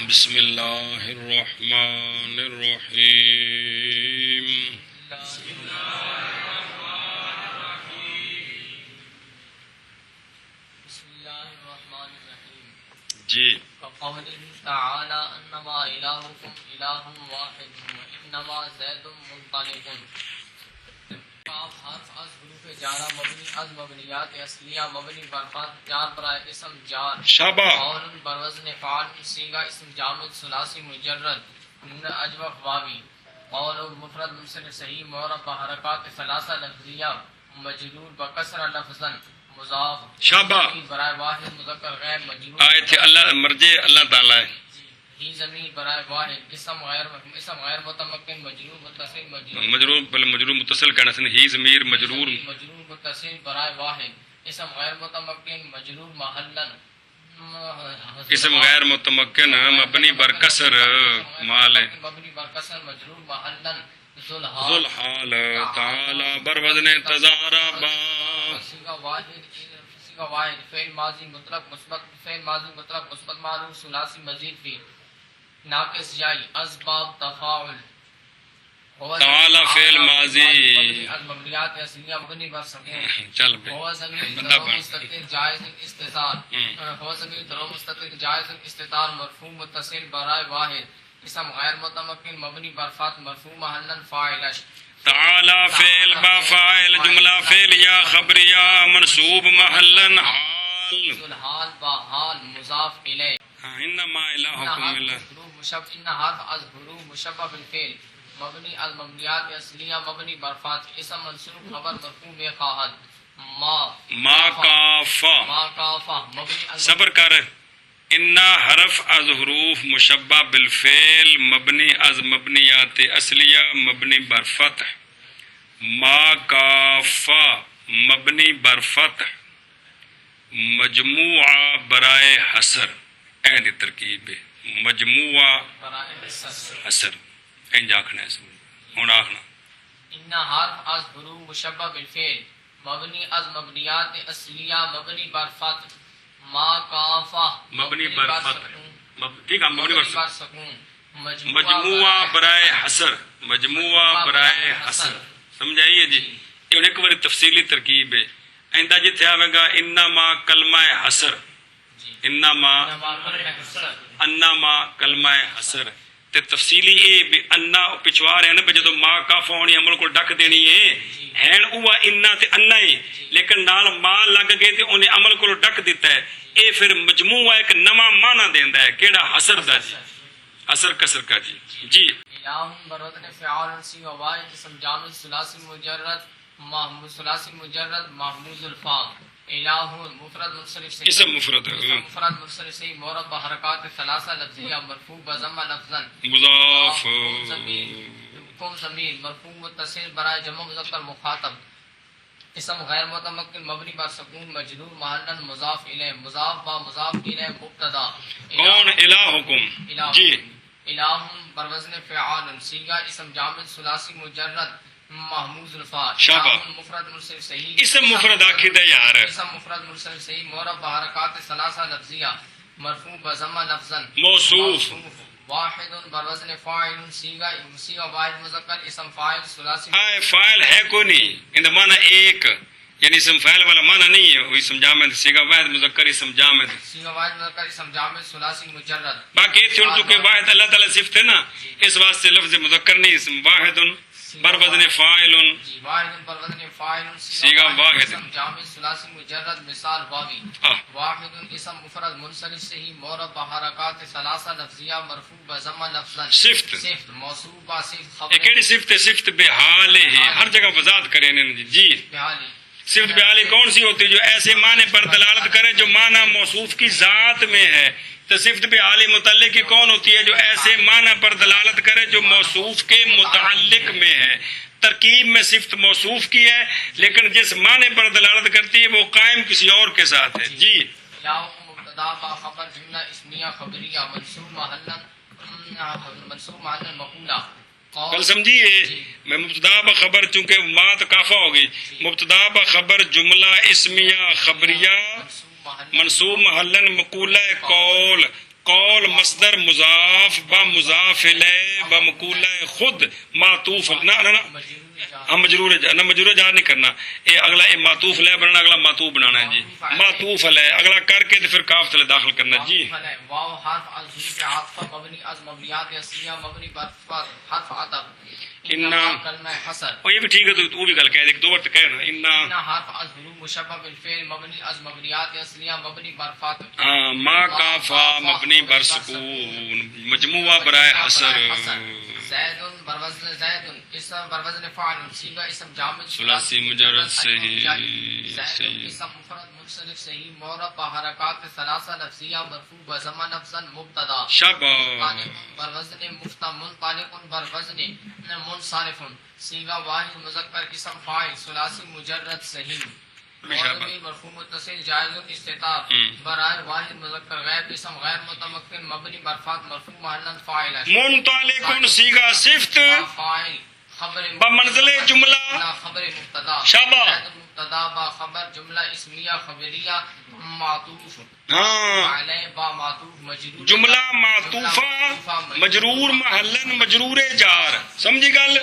بسم اللہ الرحمن الرحیم جی قوله تعالى انما الهكم اله واحد وانما زید منطلق. کاف حرف از حروف جارہ مبنی از مبنیات اصلیہ مبنی برفات جار برائے اسم جار شابہ قول بروزن فعال سیغہ اسم جامد ثلاثی مجرد نون اجوف واوی قول مفرد منصرف صحیح معرب بحرکات ثلاثہ لفظیہ مجرور بکسر لفظا مضاف شابہ برائے واحد مذکر غیر مجرور آئے تھے اللہ مرجع اللہ تعالیٰ ہے ہی ضمیر برائے واحد اسم غیر متمکن مجرور متصل مجرور بل مجرور متصل کہنا سن ہی ضمیر مجرور متصل برائے واحد اسم غیر متمکن مجرور محلن اسم غیر متمکن مبنی برکسر مال مبنی برکسر مجرور محلن ذو الحال تعالی بر وزن تضاربا صیغہ واحد فعل ماضی مطلق مثبت فعل ماضی مطلق مثبت معروف ثلاثی مزید فی ناقص جائی اسباب تفاعل تعالی فعل ماضی از مبنیات اصلیہ مبنی بر سکون چل بے هو ضمیر ضرور مستتر جائز استتار هو ضمیر ضرور مستتر جائز استتار مرفوع متصل برائے واحد اسم غیر متمکن مبنی بر فات مرفوع محلا فاعلش تعالی فعل با فاعل جملہ فعل یا خبریہ منصوب محلا حال الحال با حال مضاف الیہ انما الہکم اللہ ان حرف از حروف مشبہ بالفعل مبنی از مبنیات اصلیہ مبنی بر فات اسم منصوب خبر مرفوع بے خواہد ما کافا مبنی از صبر کر انا حرف از حروف مشبہ بالفعل مبنی از مبنیات اصلیہ مبنی بر فتح ما کافا مبنی بر فتح مجموعہ برائے حسر این ترکیب مجموعہ برائے حسر این آخنا ہے ہوں آخنا ان حرف از حروف مشبہ بالفعل مبنی از مبنیات اصلیہ مبنی بر فتح ما کافا مبنی بر فتح ٹھیک ہے مبنی بر فتح سکون مجموعہ برائے حسر مجموعہ برائے حسر سمجھائیے جی یہ ایک بار تفصیلی ترکیب ہے آئندہ جتھے آئے گا انما کلمہ حسر انما کلمہ حسر تے تفصیلی اے بے انا پچھوا رہے ہیں نا جدو ماں کافا ہونی عمل کو ڈک دینی ہے ہین اوہ انا تے انا ہے لیکن نال ماں لگ گئے تے انہیں عمل کو ڈک دیتا ہے اے پھر مجموعہ ایک نواں معنی دیندا ہے کیڑا حسر دا جی حسر کسر کا جی جی الہ برودن فعال سی واحد اسم جامع ثلاثی مجرد محمود الفاظ الہ مفرد منصرف سے اسم مفرد مفرد منصرف سے معرب بحرکات ثلاثہ لفظیہ مرفوع بضم لفظا مضاف قوم ضمیر مرفوع متصل برائے جمع مذکر مخاطب اسم غیر متمکن مبنی بر سکون مجرور محلا مضاف الیہ مضاف با مضاف الیہ مبتدا کون الہکم جی الہ بروزن فعال صیغہ اسم جامد ثلاثی مجرد محمود الفاظ شابہ مفرد منصرف صحیح اسم مفرد آخر ہے یار اسم مفرد منصرف صحیح معرب بحرکات ثلاثہ لفظیہ مرفوع بضم لفظا موصوف واحد بروزن فاعل صیغہ واحد مذکر اسم فاعل ثلاثی فاعل ہے کوئی نہیں ان معنی ایک یعنی اسم فاعل والا معنی نہیں ہے وہ اسم جامد صیغہ واحد مذکر اسم جامد صیغہ واحد مذکر اسم جامد ثلاثی مجرد باقی چھوڑ چکے واحد اللہ تعالی صفت ہے نا اس واسطے لفظ مذکر نہیں اسم واحد بر وزن فاعل واحد بر وزن فاعل صیغہ واحد اسم جامع ثلاثی مجرد مثال واوی واحد اسم مفرد منصرف صحیح معرب بحرکات ثلاثہ لفظیہ مرفوع بضم لفظا صفت موصوف با صفت خبر یہ کیڑی صفت ہے صفت بحال ہے ہر جگہ وضاحت کریں جی بحالی صفت بحالی کون سی ہوتی ہے جو ایسے معنی پر دلالت کرے جو معنی موصوف کی ذات میں ہے تو صفت بحالی متعلق کی کون ہوتی ہے جو ایسے معنی پر دلالت کرے جو موصوف کے متعلق میں ہے ترکیب میں صفت موصوف کی ہے لیکن جس معنی پر دلالت کرتی ہے وہ قائم کسی اور کے ساتھ ہے جی مبتدا با خبر جملہ اسمیہ خبریہ منصوب محلا مقولہ کل سمجھیے میں مبتدا بخبر چونکہ مات کافہ ہوگی مبتدا بخبر جملہ اسمیہ خبریہ منصوب محلن مقولہ قول قول مصدر مضاف با مضاف الیہ با مقولہ خود معطوف نہ ہم مجرور جار نہیں کرنا، اے اگلا اے معطوف لے بنانا، اگلا معطوف بنانا ہے جی، معطوف لے اگلا کر کے پھر کاف تلے داخل کرنا جی۔ واو حرف از حروف عاطفہ مبنی از مبنیات اصلیہ مبنی بر حرف عطف انا کلمہ حصر، اور یہ بھی ٹھیک ہے، تو وہ بھی گل کہہ دے دو بار کہہ رہا انا حرف از حروف مشبہ بالفعل مبنی از مبنیات اصلیہ مبنی بر فاتح، ہاں ما کافا مبنی بر سکون مجموعہ برائے حصر، زید بروزن زید اسم بروزن فاعل صیغہ اسم جامد ثلاثی مجرد صحیح زید اسم مفرد منصرف صحیح معرب بحرکات ثلاثہ لفظیہ مرفوع بضمہ لفظا مبتدا شبا بروزن مفتہ منطلق بروزن منصرف صیغہ واحد مذکر اسم فاعل ثلاثی مجرد صحیح مرفوع متصل جائز استطاع برائے واحد مذکر غیب اسم غیر متمکن مبنی برفات مرفوع محلا فاعل منطلق صیغہ صفت فاعل خبر بمنزل جملہ خبر مبتدا شابہ مبتدا با خبر جملہ اسمیہ خبریہ معطوف ہاں علیہ با معطوف مجرور جملہ معطوفہ مجرور محلن مجرور جار سمجھی گل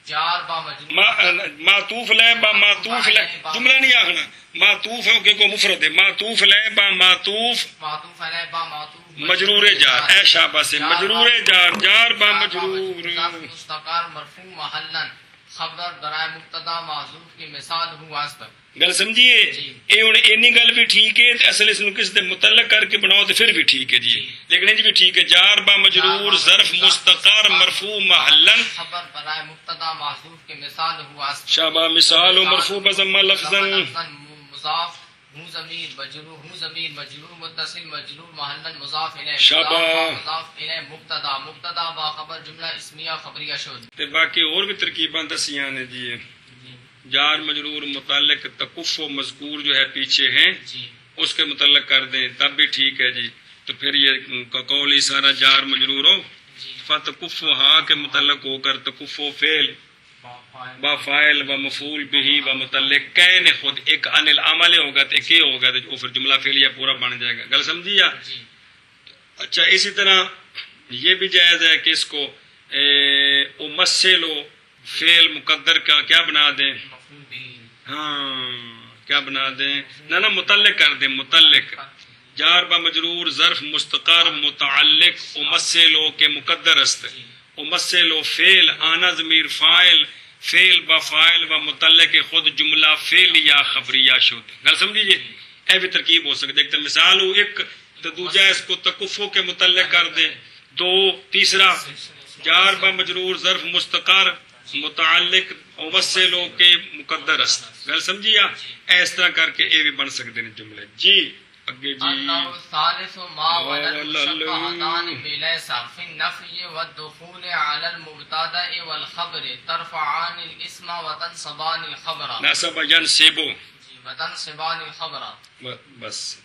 جار با مجرور معطوف لے با معطوف لے جملہ نہیں آخنا معطوف ہے کہ مفرد ہے معطوف لے با معطوف معطوف علیہ با معطوف مجرور جار اے شابہ سے مجرور جار جار با مجرور مستقر مرفوع محلا خبر برائے مبتدا معذوف کی مثال ہو واسطہ گل سمجھیے اے ہن اینی گل بھی ٹھیک ہے اصل اس نو کس دے متعلق کر کے بناؤ تو پھر بھی ٹھیک ہے جی، لیکن یہ بھی ٹھیک ہے جار با مجرور ظرف مستقر مرفوع محلا خبر برائے مبتدا معذوف کی مثال ہو واسطہ شابہ مثال مرفوع بضمہ لفظا مضاف ہوں ضمیر مجرور ہوں ضمیر مجرور متصل مجرور محلا مضاف الیہ شابہ مضاف الیہ مبتدا مبتدا با خبر جملہ اسمیہ خبریہ شد تے باقی اور بھی ترکیباں دسیاں نے جی، جار مجرور متعلق تکف و مذکور جو ہے پیچھے ہیں اس کے متعلق کر دیں تب بھی ٹھیک ہے جی، تو پھر یہ قول ہی سارا جار مجرور ہو فتکف ہا کے متعلق ہو کر تکف و فعل با فاعل و مفعول بھی و متعلق کین خود ایک عن العمل ہوگا تو ایک ہی ہوگا تو پھر جملہ فعلیہ پورا بن جائے گا، گل سمجھیا؟ اچھا اسی طرح یہ بھی جائز ہے کہ اس کو امثل و فعل مقدر کا کیا بنا دیں، ہاں کیا بنا دیں، نہ متعلق کر دیں، متعلق جار با مجرور ظرف مستقر متعلق امثلو کے مقدر است امثلو فعل آنا ضمیر فاعل فعل با فاعل و متعلق خود جملہ فعل یا خبریہ شد، گل سمجھیے؟ اے بھی ترکیب ہو سکتی ہے، ایک تو مثال ہو ایک تو دوجا اس کو تکفو کے متعلق کر دیں، دو تیسرا جار با مجرور ظرف مستقر متعلق امثلو کے مقدر است، گل سمجھیا؟ اس طرح کر کے اے بھی بن سکتے ہیں جملے جی۔ اگے جی الثالث ما والمشبهتان بليس في النفي والدخول على المبتدا والخبر ترفعان الاسم وتنصبان الخبر نصب ينصب وتنصبان الخبر بس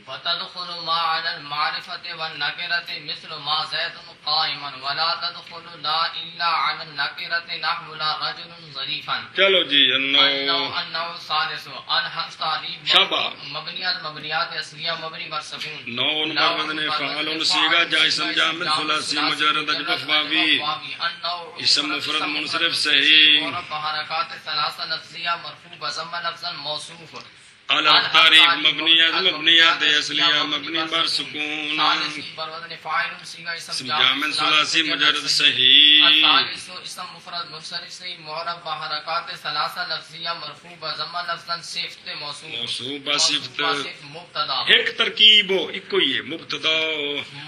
وتدخل ما على المعرفة والنكرة مثل ما زيد قائما ولا تدخل لا إلا على النكرة نحو لا رجل ظريفا۔ چلو جی النوع الثالث الحرف تعریف مبنی از مبنیات اصلیہ مبنی بر سکون نوع مبنی فعال صیغہ جائزم جامد ثلاثی مجرد اجبف واوی اسم مفرد منصرف صحیح حرکات ثلاثہ لفظیہ مرفوع بضم لفظا موصوف على التعریف مبنیات اصلیہ مبنی بر سکون اسم جامد ثلاثی مجرد صحیح اسم مفرد منصرف صحیح معرب بحرکات ثلاثہ لفظیہ مرفوع بضم لفظا صفت موصوف بصفت مبتدا ایک ترکیب ہو ایک ہی ہے مبتدا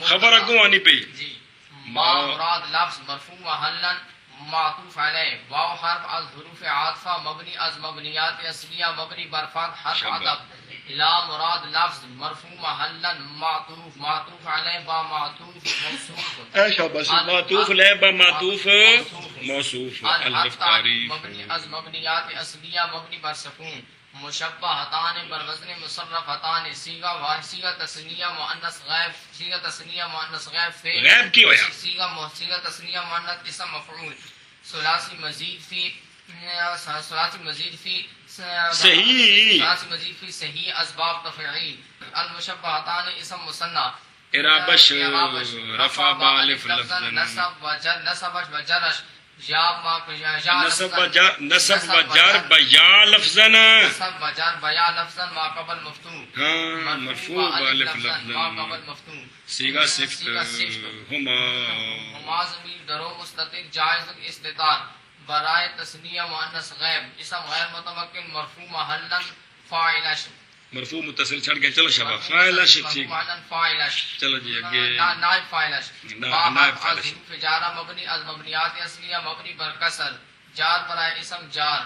خبر اگوں آنی پئی ما مراد لفظ مرفوع محلا معطوف علیہ واو حرف از حروف عاطفہ مبنی از مبنیات اصلیہ مبنی برفات حرف عطف لا مراد لفظ مرفوع محلا معطوف علیہ با معطوف موصوف اے شاباش معطوف لے با معطوف موصوف الحرف تعریف مبنی از مبنیات اصلیہ مبنی بر سکون مشبہتان بر وزن مصرفتان صیغہ واحد صیغہ تثنیہ مؤنث غائب صیغہ تثنیہ مؤنث غائب فعل غائب کی ہویا صیغہ تثنیہ مؤنث اسم مفعول ثلاثی مزید فی صحیح ثلاثی مزید فی صحیح اسباب تفعیل المشبہتان اسم مثنی ارابش رفع بالف لفظن نصب و جر نصبش و جرش یا ما نصب و جر بیا لفظن نصب و جر بیا لفظن ما قبل مفتون ہاں مرفوع بالف لفظن ما قبل مفتون سیغہ صفت ہما ہما ضمیر درو مستتر جائز الاستتار برائے تسنیہ مؤنث غیب اسم غیر متمکن مرفوع محلا فاعلش مرفوع متصل چھڑ گئے. چلو شباب فاعلش ٹھیک محلا فاعلش چلو جی اگے نائب فاعلش نائب فاعلش حروف جارہ مبنی از مبنیات اصلیہ مبنی بر کسر جار برائے اسم جار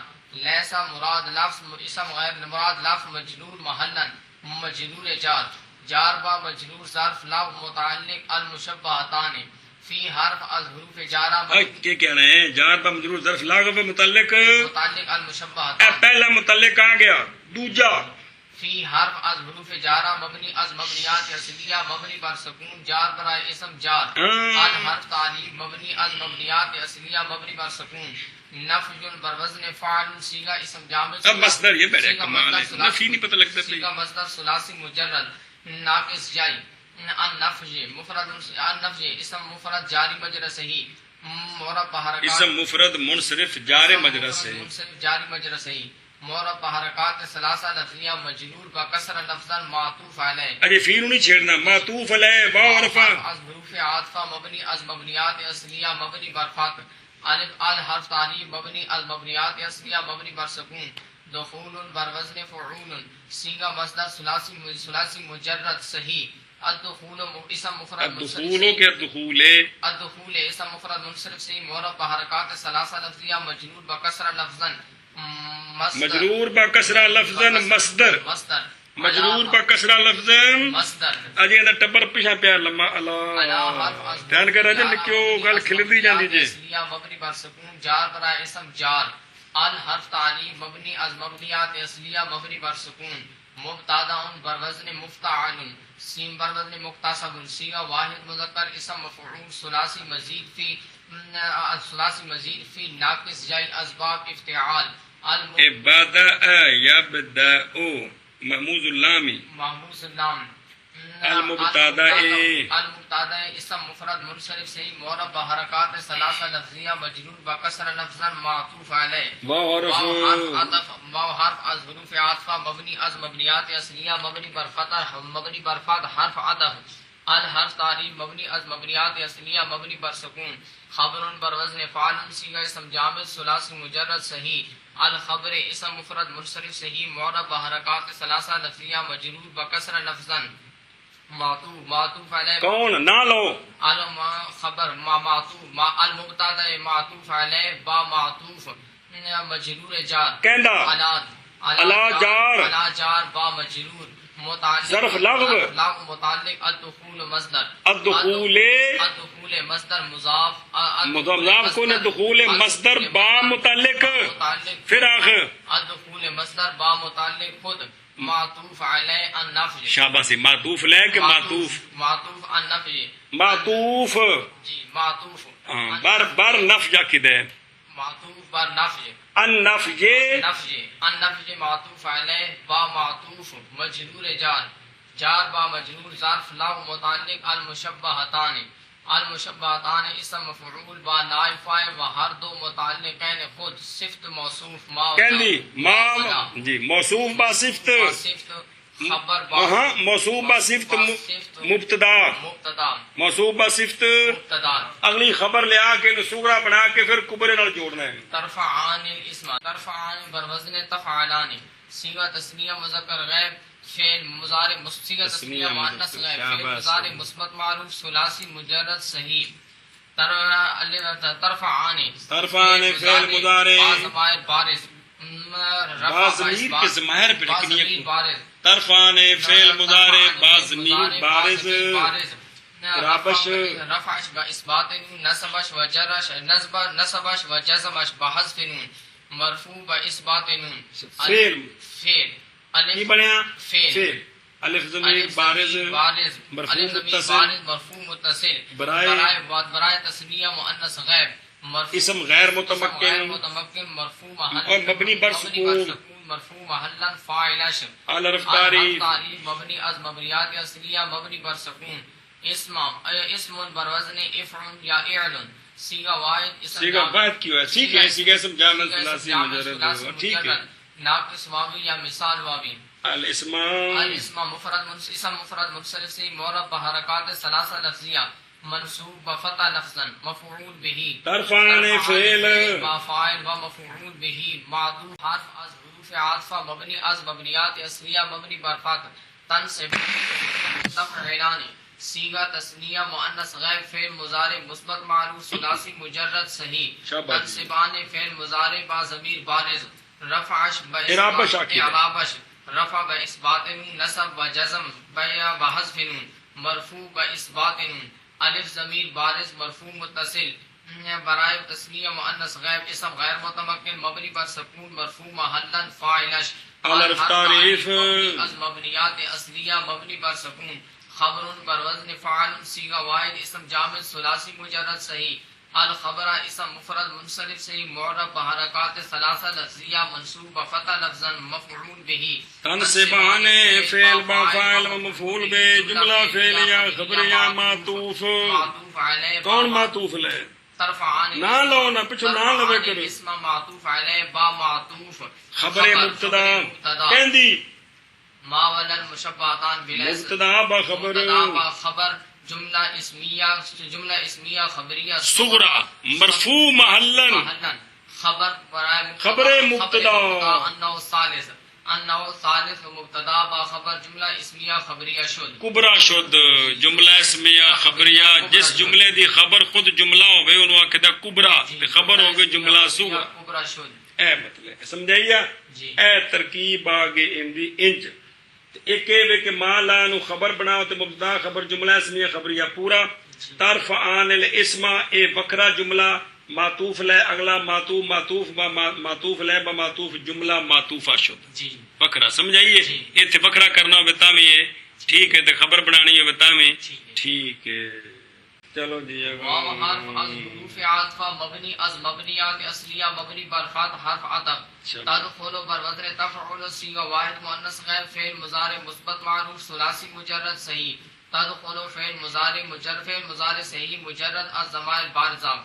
لیسا مراد لفظ اسم غیر مراد لفظ مجرور محلا مجرور جار جار با مجرور ظرف لفظ متعلق المشبہتان فی حرف از حروف جارہ کیا کہہ رہے ہیں؟ جار با مجرور ظرف لاغ پہ متعلق متعلق المشبہتان پہلا متعلق کہاں گیا؟ دوجا فی حرف از حروف جارہ مبنی از مبنیات اصلیہ مبنی بر سکون جار برائے اسم جار الحرف تعلیب مبنی از مبنیات اصلیہ مبنی بر سکون نفی بر وزن فعل صیغہ اسم جامع اب مصدر یہ بڑے کمال ہے نفی نہیں پتہ لگتا صیغہ مصدر ثلاثی مجرد ناقص جائی النفی مفرد النفی اسم مفرد جاری مجرى صحیح معرب بحرکات اسم مفرد منصرف جار مجرى سے منصرف جاری مجرى صحیح معرب بحرکات ثلاثہ لفظیہ مجرور بکسر لفظا معطوف علیہ. اجے فیل نہیں چھیڑنا معطوف علیہ واو عرفہ از حروف عاطفہ مبنی از مبنیات اصلیہ مبنی بر فتح الف الحرف تعلیب مبنی از مبنیات اصلیہ مبنی بر سکون دخول بر وزن فعول صیغہ مصدر ثلاثی مجرد صحیح الدخول اسم مفرد الدخول کے دخول الدخول اسم مفرد منصرف سے معرب بحرکات ثلاثہ لفظیہ مجرور بکسر لفظا مجرور با کسرہ لفظن مصدر مجرور با کسرہ لفظن مصدر اجے دا ٹبر پیچھے پیا لما اللہ دھیان کر رہے ہیں کیوں گل کھل دی جاندی جی مبنی بر سکون جار برائے اسم جار الحرف تعلیب مبنی از مبنیات اصلیہ مبنی بر سکون مبتدا بر وزن مفتعل سین بر وزن مقتصب صیغہ واحد مذکر اسم مفعول ثلاثی مزید فی ناقص جائی اسباب افتعال ابتدأ یبدأ محموز اللامی محموز اللام المبتدأ اسم مفرد منصرف سے معرب بحرکات ثلاثہ لفظیہ مجرور بکسر لفظا معطوف علیہ واو حرف از حروف عاطفہ مبنی از مبنیات اصلیہ مبنی بر فتح حرف عطف الحرف تعلیب مبنی از مبنیات اصلیہ مبنی بر سکون خبر بر وزن فعل صیغہ اسم جامد ثلاثی مجرد صحیح الخبر اسم مفرد منصرف صحیح معرب بحرکات ثلاثہ لفظیہ مجرور بکسر لفظا معطوف علیہ کون نہ لو خبر معطوف المبتدا معطوف علیہ با معطوف مجرور جار کہندا علا جار با مجرور ظرف لغو متعلق الدخول مصدر الدخول مصدر مضاف کو نے دخول مصدر با متعلق پھر آخر الدخول مصدر با متعلق خود معطوف علی النفی شاباش معطوف لے کے معطوف النفی معطوف جی معطوف بر نفی کدے معطوف بر نفی النفی معطوف علی با معطوف مجرور جار با مجرور ظرف لغو متعلق المشبہتان اسم مفعول با نائب فاعل و ہر دو متعلقین خود صفت موصوف ما جی موصوف با صفت خبر با موصوف با صفت مبتدا موصوف با صفت اگلی خبر لے آ کے صغرا بنا کے پھر کبرے نال جوڑنا ہے. ترفعان الاسم ترفعان بر وزن تفعلان صیغہ تثنیہ مذکر غیب فعل مضارع صیغہ تثنیہ مؤنث غیب فعل مضارع مثبت معروف ثلاثی مجرد صحیح ترفعان فعل مضارع بارز ضمیر کے ضمائر پہ لکھنی ہے طرفان فعل مضارع ضمیر بارز رابش رفعش با اثبات نصبش و جرش نصبش و جزمش بحذف نون مرفوع با اثبات نون فعل الف بنیا فعل الف ضمیر بارز مرفوع متصل برائے تسنیہ مؤنث غیب اسم غیر متمکن مرفوع مبنی بر سکون مرفوع محلا فاعل الحرف تعریف مبنی از مبنیات اصلیہ مبنی بر سکون اسم بروزن افعل یا اعل سیغہ واحد اسم سیگا بات کیوں ہے؟ ٹھیک ہے، سیگا اسم جامع ثلاثی مجرد ثلاثی ہوا، ٹھیک ہے. ناقص واوی یا مثال واوی. الاسم الاسم مفرد اسم مفرد منصرف سے معرب بحرکات ثلاثہ لفظیہ منصوب بفتح لفظا مفعول به ترفعان فعل با فاعل و مفعول به معطوف حرف از حروف عاطفہ مبنی از مبنیات اصلیہ مبنی بر فتح تنصب تفعیلان صیغہ تثنیہ مؤنث غیر فعل مضارع مثبت معروف ثلاثی مجرد صحیح تنصبان فعل مضارع با ضمیر بارز رفعش اعرابش رفع باثبات نصب و جزم بحذف نون مرفوع باثبات نون الف ضمیر بارز مرفوع متصل برائے تسنیہ مؤنث غائب اسم غیر متمکن مبنی پر سکون مرفوع محلا فاعلش الف تعریف از مبنیات اصلیہ مبنی پر سکون خبر بر وزن فعل صیغہ واحد اسم جامع ثلاثی مجرد صحیح الخبر اسم مفرد منصرف صحیح معرب بحرکات ثلاثہ لفظیہ منصوب بفتح لفظا مفعول به تنصبان فعل با فاعل و مفعول به جملہ فعلیہ خبریہ معطوف. معطوف علیہ کون معطوف لے؟ ترفعان نہ لو نہ پچھو نہ لوے کرے. اسم معطوف علیہ با معطوف خبر مبتدا کہندی ما ولن مشبہتان بلیس مبتدا با خبر مبتدا با خبر جملہ اسمیہ خبریہ صغرا مرفوع محلا خبر برائے خبر مبتدا انه ثالث مبتدا با خبر جملہ اسمیہ خبریہ شد کبرا شد جملہ اسمیہ خبریہ جس جملے دی خبر خود جملہ ہوگئے انہوں آکدہ کبرا خبر ہوگئے جملہ صغرا کبرا شد. اے مطلب سمجھائیا اے ترکیب آگے اندی انج ایک وے کہ ما لا نو خبر بناو تے مبتدا خبر جملہ اسمیہ خبریہ پورا ترفعان الاسم اے وکرا جملہ معطوف لے اگلا معطوف با معطوف لے با معطوف جملہ معطوفہ شد وکرا سمجھائیے ایتھے وکرا کرنا ہو بتا میں یہ ٹھیک ہے تے خبر بنانی ہو بتا میں ٹھیک ہے. چلو جی واو حرف از حروف عاطفہ مبنی از مبنیات اصلیہ مبنی بر فتح حرف عطف تدخل بر وزن تفعل صیغہ واحد مؤنث غیر فعل مضارع مثبت معروف ثلاثی مجرد صحیح تدخل فعل مضارع مجرد فعل مضارع صحیح مجرد از ضمائر بارزہ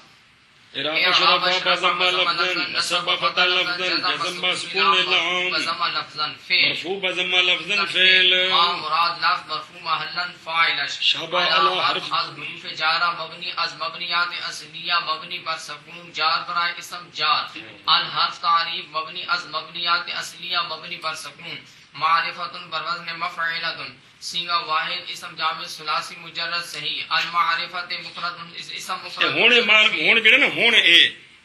اعراب شرفا بضم لفظا نصب فتح لفظا جزم بسکون لعام مرفوع بضم لفظا فعل مراد لفظ مرفوع محلا فاعلش شبہ علی حرف از حروف جارہ مبنی از مبنیات اصلیہ مبنی بر سکون جار برائے اسم جار الحرف تعریف مبنی از مبنیات اصلیہ مبنی بر سکون معرفت بر وزن مفعلۃ صیغہ واحد اسم جامع ثلاثی مجرد صحیح المعرفت مفرد اسم مفرد ہون جڑے نا ہون اے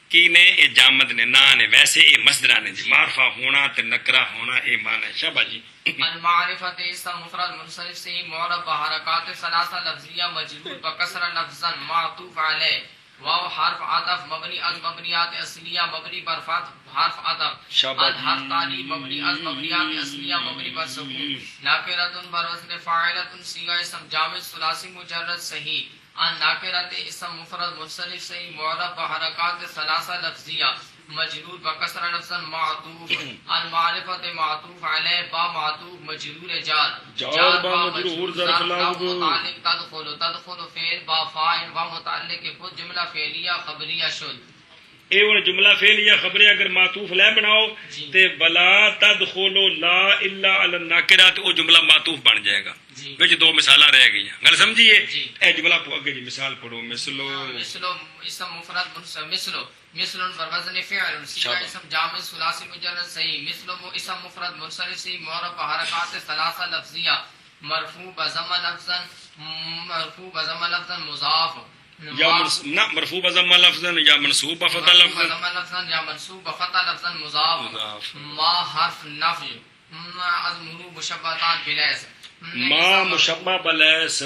کی نے اے جامد نے نا نے ویسے اے مصدر نے جی معرفہ ہونا تے نکرہ ہونا اے معنی شابہ جی. المعرفت اسم مفرد منصرف صحیح معرب بحرکات ثلاثہ لفظیہ مجرور بکسر لفظا معطوف علیہ واو حرف عطف مبنی از مبنیات اصلیہ مبنی بر فتح حرف عطف الحرف تعریف مبنی از مبنیات اصلیہ مبنی بر سکون ناکرۃ بر وزن فاعلۃ صیغہ اسم جامع ثلاثی مجرد صحیح ان ناکرۃ اسم مفرد منصرف صحیح معرب بحرکات ثلاثہ لفظیہ مجرور بکسر لفظا معطوف المعرفت معطوف علیہ با معطوف مجرور جار با مجرور ظرف متعلق تدخل فعل با فاعل و متعلق خود جملہ فعلیہ خبریہ شد. اے وہ جملہ فعلیہ خبریہ اگر معطوف لے بناؤ تے ولا تدخلوا لا الا علی الناکرات او جملہ معطوف بن جائے گا. وچ دو مثالاں رہ گئی ہیں گل سمجھیے. اے جملہ اگے جی مثال پڑھو مثلو اسم مفرد مثل بر وزن فعل صیغہ اسم جامع ثلاثی مجرد صحیح مثل اسم مفرد منصرف صحیح معرب بحرکات ثلاثہ لفظیہ مرفوع بضم لفظا مضاف یا مرفوع بضم لفظا یا منصوب بفتح لفظا یا منصوب بفتح لفظا مضاف ما حرف نفی از مرو مشبہتان بلیس ما مشبہ بلیس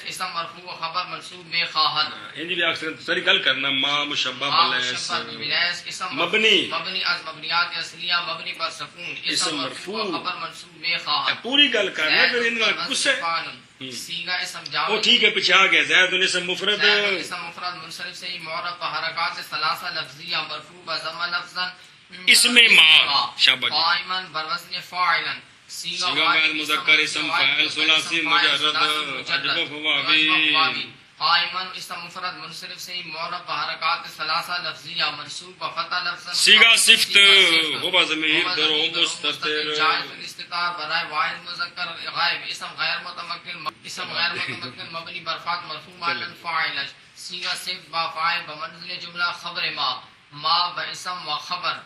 اسم مرفوع خبر منصوب بے خواہد ہندی بھی اکثر ساری گل کرنا ما مشبہ بلیس مبنی از مبنیات اصلیہ مبنی پر سکون اسم مرفوع خبر منصوب بے خواہد پوری گل کرنا پھر ان کا کچھ صیغہ اسم جامع وہ ٹھیک ہے پیچھے آ گیا زید اسم مفرد منصرف سے معرب بحرکات ثلاثہ لفظیہ مرفوع بضم لفظا اس میں ما شابہ قائما بر وزن فاعلا سیغہ صيغة واحد مذكر اسم فاعل ثلاثي مجرد اجبف واوی قائمن اسم مفرد منصرف سے معرب بحرکات ثلاثہ لفظیہ منصوب بفتح لفظ صيغة صفت هو ضمیر در و مستتر جائز الاستتار برائے واحد مذکر غائب اسم غیر متمکن مبنی برفات مرفوع معلن فاعل صيغہ صفت با فاعل بمنزل جملہ خبر ما باسم و خبر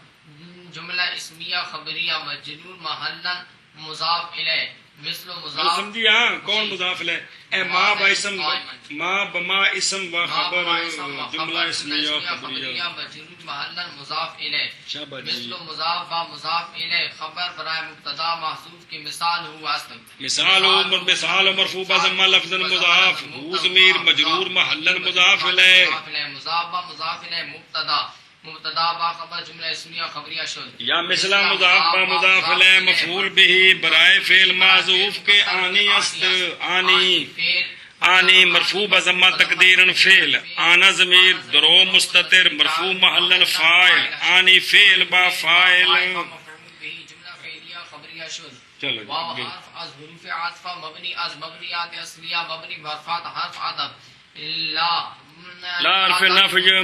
جملہ اسمیہ خبریہ مجرور محلا مضاف الیہ مثل مضاف سمجھی ہاں کون مضاف ہے اے ما با اسم ما بما اسم و خبر جملہ اسمیہ خبریہ مجرور محلا مضاف الیہ شابہ مثل مضاف با مضاف الیہ خبر برائے مبتدا محذوف کی مثال ہو اصل مثال مرفوع بضم لفظ مضاف ہو ضمیر مجرور محلا مضاف الیہ مضاف با مضاف الیہ مبتدا با خبر جملہ اسمیہ خبریہ شد یا مثلا مضاف با مضاف الیہ مفعول به برائے فعل معذوف کے آنی است آنی مرفوع بضم تقدیرا فعل آنا ضمیر درو مستتر مرفوع محلا فاعل آنی فعل با فاعل جملہ فعلیہ خبریہ شد چلو واو حرف از حروف عاطفہ مبنی از مبنیات اصلیہ مبنی برفات حرف عطف لا حرف نفی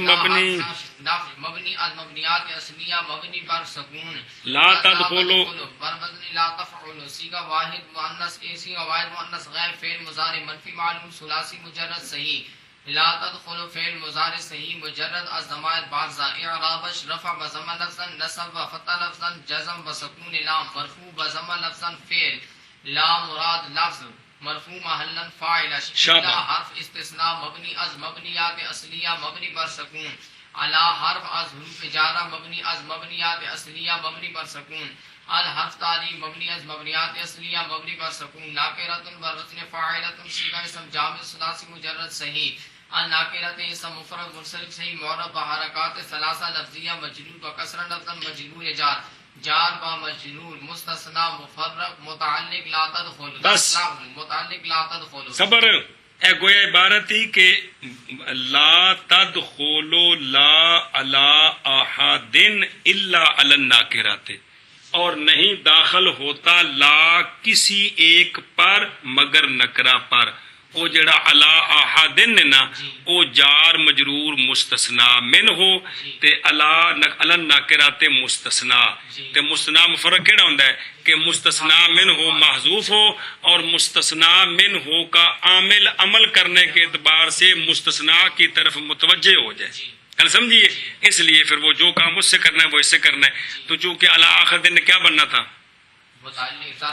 مبنی از مبنیات اصلیہ مبنی بر سکون لا تدخلوا بربدن لا تفعلوا صیغہ واحد مؤنث صیغہ واحد مؤنث غیر فعل مضارع منفی معلوم ثلاثی مجرد صحیح لا تدخلوا فعل مضارع صحیح مجرد از ضمائر بارزہ اعرابش رفع بضم لفظا نصب وفتح لفظا جزم بسکون لام مرفوع بضم لفظا فعل لا مراد لفظ مرفوع محلا فاعل شدہ حرف استثناء مبنی از مبنیات اصلیہ مبنی بر سکون علی حرف از حروف جارہ مبنی از مبنیات اصلیہ مبنی بر سکون الحرف تعلیم مبنی از مبنیات اصلیہ مبنی بر سکون ناکرۃ بروزن فاعلۃ صیغہ اسم جامع ثلاثی مجرد صحیح الناکرۃ اسم مفرد منصرف صحیح معرب بحرکات ثلاثہ لفظیہ مجرور بکسر لفظا مجرور جار با مجرور مستثنا مفرق متعلق لا تدخل بس متعلق لا تدخل صبر اے گویا عبارت ہی کہ لا تدخلوا لا علی احد الا علی الناکرات اور نہیں داخل ہوتا لا کسی ایک پر مگر نکرہ پر او جڑا علا احدن نا او جار مجرور مستثنا من ہو تے علا ناکرات مستثنا تے مستثنا مفرق کیڑا ہوندا ہے کہ مستثنا من ہو محذوف ہو اور مستثنا من ہو کا عامل عمل کرنے کے اعتبار سے مستثنا کی طرف متوجہ ہو جائے کل سمجھیے اس لیے پھر وہ جو کام اس سے کرنا ہے وہ اس سے کرنا ہے تو چونکہ علا احدن نے کیا بننا تھا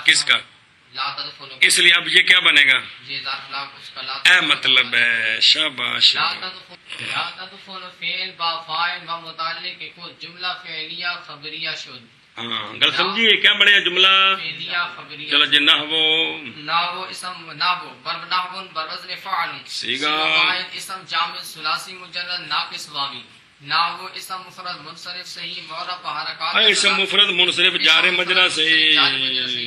کس کا اس لیے اب یہ کیا بنے گا اے مطلب ہے شاباش لا تدخل فعل با فاعل با متعلق کو جملہ فعلیہ خبریہ شد ہاں گل سمجھیے کیا بڑے جملہ فعلیہ خبریہ چلو جی نحو اسم نحو نحو بوزن فعل صیغہ واحد اسم جامع ثلاثی مجرد ناقص واوی نحو اسم مفرد منصرف صحیح معرب حرکات اسم مفرد منصرف جار مجرا صحیح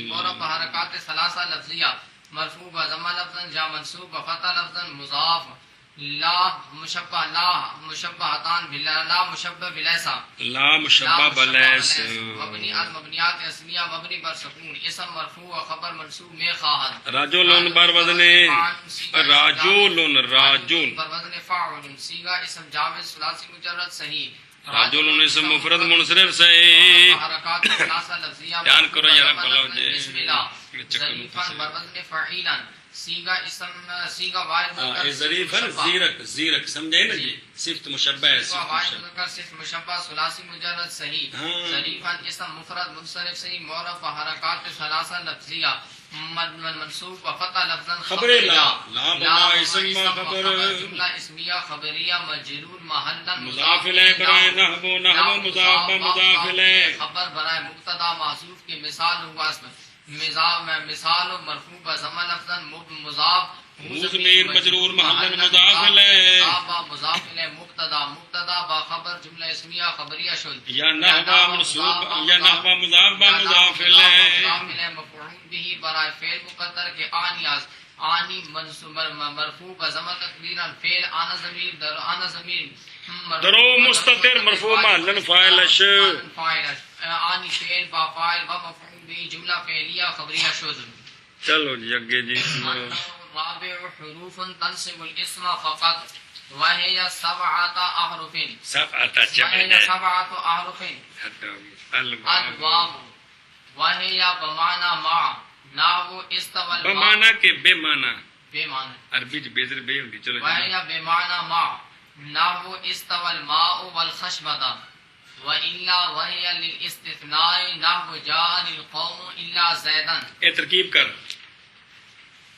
معرب حرکات ثلاثہ لفظیہ مرفوع بضم لفظا جا منصوب بفتح لفظا مضاف لا مشبہتان لا مشبہ بلیسا لا مشبہ بلیس مبنی از مبنیات اصلیہ مبنی بر سکون اسم مرفوع و خبر منصوب میں خواہد راجولن بر وزن راجولن بر وزن فاعل صیغہ اسم جامع ثلاثی مجرد صحیح راجولن اسم مفرد منصرف صحیح حرکات ثلاثہ لفظیہ بیان کرو یار بلاؤ جی ظریفاً بر وزن فعیلاً صیغہ اسم صیغہ واحد ظریفاً زیرک سمجھے نا جی صفت مشبہ ہے صفت مشبہ ثلاثی مجرد صحیح ظریفاً اسم مفرد منصرف صحیح معرب حرکات ثلاثہ لفظیہ منصوب وفتح لفظا خبر لا بما اسم خبر جملہ اسمیہ خبریہ مجرور محلا مضاف الیہ برائے نحو مضاف مضاف الیہ خبر برائے مبتدا محذوف کی مثال ہوا مثال مرفوع بضم لفظا مضاف ضمیر مجرور محل مضاف الیہ مضاف الیہ مبتدا با خبر جملہ اسمیہ خبریہ شد یا نحو منصوب یا نحو مضاف با مضاف الیہ مفعول به برائے فعل مقدر کے آنی منصوب مرفوع بضم تقدیرا فعل آنا ضمیر درو مستتر مرفوع محل فاعل آنی فعل با فاعل و مفعول بھی جملہ فعلیہ خبریہ شذ چلو جی اگے جی رابع حروف تنصب الاسم فقط وهي سبعة أحرف سبعة أحرف الواو وهي بمعنى مع نحو استوى الماء بمعنى کے بے معنی بمعنى عربی چ بےزر بے ہوندی چلو جی وهي بمعنى مع نحو استوى الماء والخشبة وإلا وهي للاستثناء نحو جاءني القوم إلا زيدا اے ترکیب کر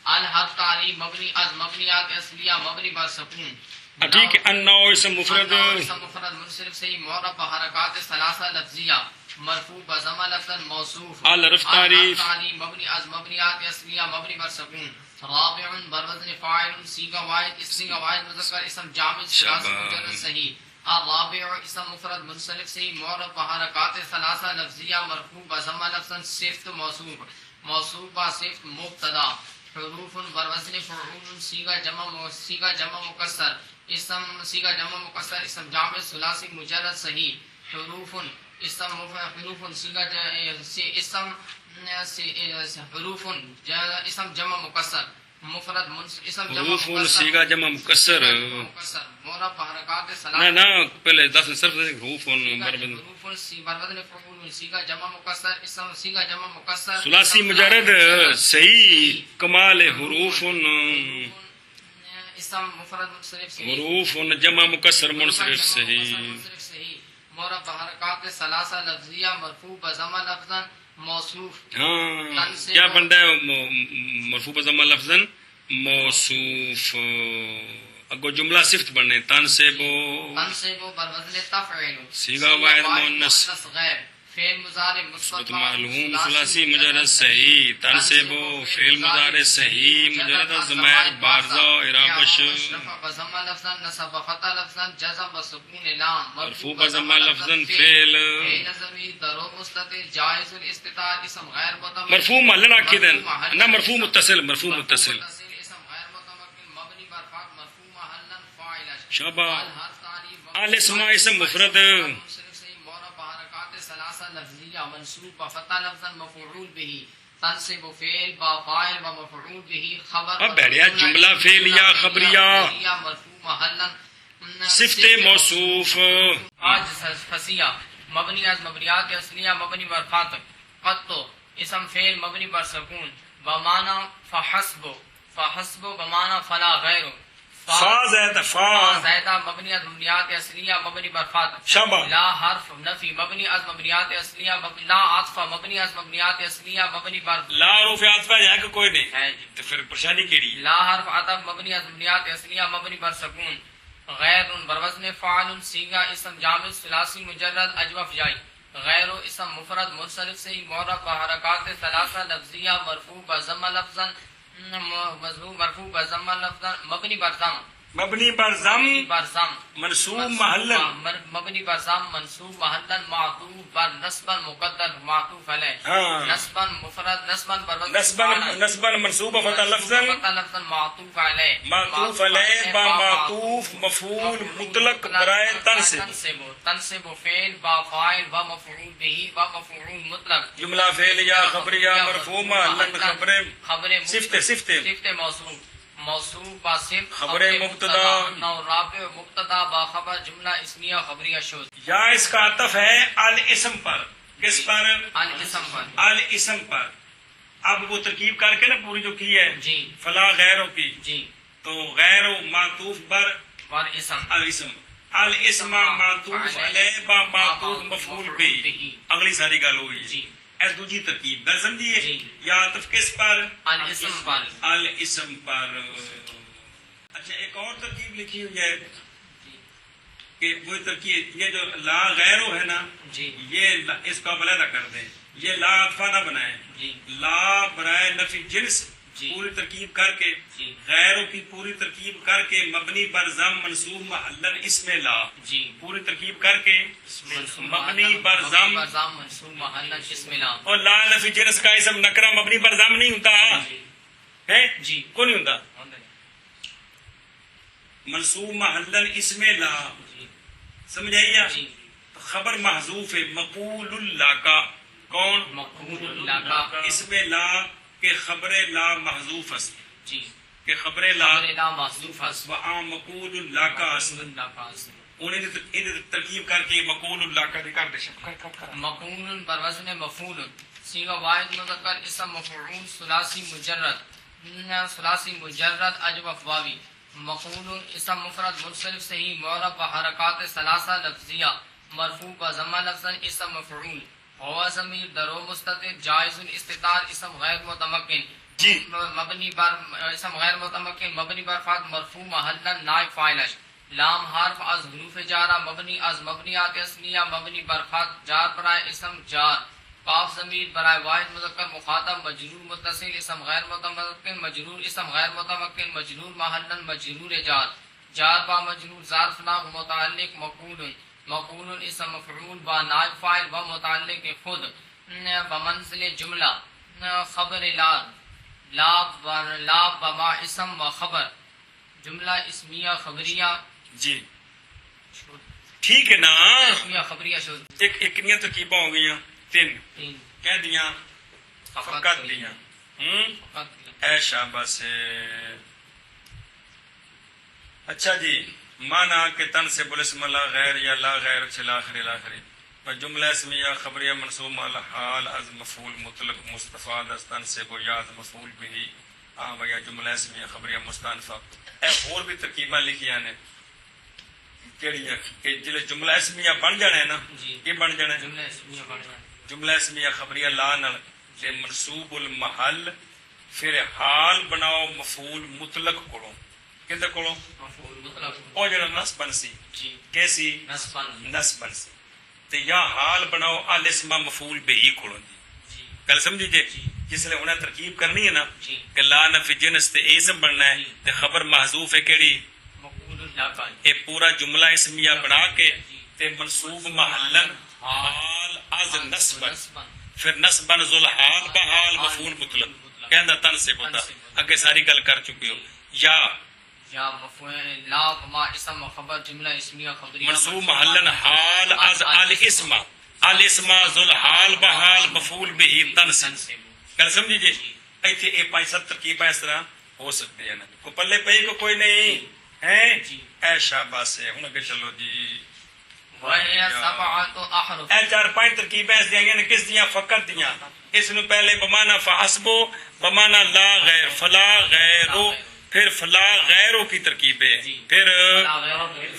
الحق تعریف مبنی از مبنیات اصلیہ مبنی بر سکون ٹھیک ہے النوع اسم مفرد اسم مفرد منصرف سے معرب بحرکات ثلاثہ لفظیہ مرفوع بضمہ لفظ موصوف الحرف تعریف مبنی از مبنیات اصلیہ مبنی بر سکون رابع بروزن فاعل صیغہ واحد صیغہ واحد مذکر اسم جامع ثلاثہ مجرد صحیح الرابع اسم مفرد منصرف سے معرب بحرکات ثلاثہ لفظیہ مرفوع بضمہ لفظ صفت موصوف موصوف با صفت مبتدا حروف بروزن فعول صیغہ جمع مکسر اسم صیغہ جمع مکسر اسم جامع ثلاثی مجرد صحیح حروف اسم حروف صیغہ حروف اسم جمع مکسر مفرد اسم حروف صیغہ جمع مکسر معرب بحرکات نہ نہ پہلے 10 صرف حروف بربند حروف بروزن فعول صیغہ جمع مکسر اسم صیغہ جمع مکسر ثلاثی مجرد صحیح کمال حروف اسم مفرد منصرف حروف جمع مکسر منصرف صحیح معرب بحرکات ثلاثہ لفظیہ مرفوع بضمہ لفظا موصوف ہاں کیا بنتا ہے مرفوع بضمہ لفظا موصوف اگو جملہ صفت بننے تنصب بروزن تفعیل صیغہ واحد مؤنث غیر فعل مضارع مثبت معلوم ثلاثی مجرد صحیح تنصب فعل مضارع صحیح مجرد ضمیر بارزہ اعرابش رفع بضمہ لفظا نصب فتح لفظا جزم بسکون لام مرفوع بضمہ لفظا فعل نظمی ضرور مستتر جائز الاستطاعت اسم غیر متمکن مرفوع محل عقیدن نہ مرفوع متصل مرفوع متصل اسم غیر متمکن مبنی بر فتح مرفوع محلا فاعل شابہ الاسم اسم مفرد لفظیہ منصوب بفتح لفظا مفعول به تنصب فعل با فاعل و مفعول به خبر اب بڑھیا جملہ فعلیہ خبریہ مرفوع محلا صفت موصوف آج فسیہ مبنی از مبنیات اصلیہ مبنی بر فتح قط اسم فعل مبنی بر سکون بمعنی فحسب بمعنی فلا غیر زائدہ مبنی از مبنیات اصلیہ مبنی بر فتح شابہ لا حرف نفی مبنی از مبنیات اصلیہ لا عطف مبنی از مبنیات اصلیہ مبنی بر لا حروف عطف ہے کہ کوئی نہیں ہے جی تو پھر پریشانی کیڑی لا حرف عطف مبنی از مبنیات اصلیہ مبنی بر سکون غیر بروزن فاعل صیغہ اسم جامع ثلاثی مجرد اجوف جائی غیر اسم مفرد منصرف سے معرب بحرکات ثلاثہ لفظیہ مرفوع بضمہ لفظا مرفوع بضمہ لفظا مبنی بر ضم منصوب محلا مبنی بر ضم منصوب محلا معطوف بر نصبا مقدر معطوف علیہ نصبا مفرد نصبا منصوب فتح لفظا معطوف علیہ با معطوف مفعول مطلق برائے تنصب فعل با فاعل و مفعول به و مفعول مطلق جملہ فعلیہ خبریہ مرفوع محلا خبر صفت موصوف با صفت خبر مبتدا نو رابع مبتدا با خبر جملہ اسمیہ خبریہ شذ یا اس کا عطف ہے الاسم پر کس پر الاسم پر اب وہ ترکیب کر کے نا پوری جو کی ہے جی فلا غیروں کی جی تو غیر معطوف بر اسم الاسم معطوف علیہ با معطوف مفعول بھی اگلی ساری گل ہوئی جی ایس دوجی ترکیب در سمجھیے یا عطف کس پر الاسم پر اچھا ایک اور ترکیب لکھی ہوئی ہے کہ وہ ترکیب یہ جو لا غیرو ہے نا یہ اس کو علیحدہ کر دیں یہ لا عطفہ نہ بنائیں لا برائے نفی جنس پوری ترکیب کر کے غیروں کی پوری ترکیب کر کے مبنی بر ضم منصوب محلا اسم لا پوری ترکیب کر کے مبنی بر ضم منصوب محلا اسم لا اور لا نفی جنس کا اسم نکرہ مبنی بر ضم نہیں ہوتا ہے جی کون نہیں ہوتا منصوب محلا اسم لا سمجھ آئیے خبر محذوف ہے مقول اللہ کا کون؟ مقول لا کا اس میں لا کہ خبر لا محذوف است، جی کہ خبر لا خبر لا محذوف است و عام مقول لا کا است، مقول لا کا است انہیں ترکیب کر کے مقول اللہ کا کر دے مقول بر وزن مفعول صیغہ واحد مذکر اسم مفعول ثلاثی مجرد اجوف واوی مقول اسم مفرد منصرف صحیح معرب بحرکات ثلاثہ لفظیہ مرفوع بضمہ لفظا اسم مفعول ہوا ضمیر درو مستتر جائز الاستتار اسم غیر متمکن جی مبنی بر اسم غیر متمکن مبنی بر فاعل مرفوع محلا نائب فاعلش لام حرف از حروف جارہ مبنی از مبنیات اصلیہ مبنی بر فاعل جار برائے اسم جار قاف ضمیر برائے واحد مذکر مخاطب مجرور متصل اسم غیر متمکن مجرور اسم غیر متمکن مجرور محلا مجرور جار جار با مجرور ظرف نام متعلق مقول اسم مفعول با نائب فاعل و متعلق خود بمنزل جملہ خبر لا بما اسم و خبر جملہ اسمیہ خبریہ جی ٹھیک ہے نا. اسمیہ خبریہ شد ایک کنیاں ترکیباں ہو گئیاں تین تین کہہ دیاں فقط دیاں اے شاباش ہے. اچھا جی مانا کہ تن سے بلسم لا غیر یا لا غیر چلاخر الاخری پر جملہ اسمیہ خبریہ منصوب الحال از مفعول مطلق مستفاد از تن سے بویاد مفعول بھی عام یا جملہ اسمیہ خبریہ مستانفہ. اے اور بھی ترکیباں لکھیاں نے کیڑیاں کہ جلے جملہ اسمیہ بن جانے نا جی یہ بن جانے جملہ اسمیہ بن جانے جملہ اسمیہ خبریہ لا نال تے منصوب المحل پھر حال بناؤ مفعول مطلق کولوں کہندے کولوں مفعول مطلق او جڑا نصب بنسی جی کیسی نصبن نصب بنسی تے یا حال بناؤ الاسم مفعول بہی کولوں جی گل سمجھی جے جس لئے انہیں ترکیب کرنی ہے نا جی کہ لا نفی جنس تے اسم بننا ہے تے خبر محذوف ہے کیڑی مقول لا کا اے پورا جملہ اسمیہ بنا کے تے منصوب محلن حال از نصبن پھر نصبن ذل حال بحال مفعول مطلق کہندا تن سے بوتا اگے ساری گل کر چکے ہو. یا مفعول لا ما اسم خبر جملہ اسمیہ خبریہ منصوب محلن حال از الاسم الاسم ذل حال بحال مفعول به تن سے گل سمجھی جی. ایتھے اے 5-7 ترکیباں اس طرح ہو سکتی ہیں نا کو پلے پئی کو کوئی نہیں ہے جی اے شاباش ہے. ہن اگے چلو جی وہی سبعۃ احرف اے 4-5 ترکیبیں اس دیاں نے کس دیاں فقط دیاں. اس نو پہلے بمانا فحسبو بمانا لا غیر فلا غیرو پھر فلا غیروں کی ترکیبیں پھر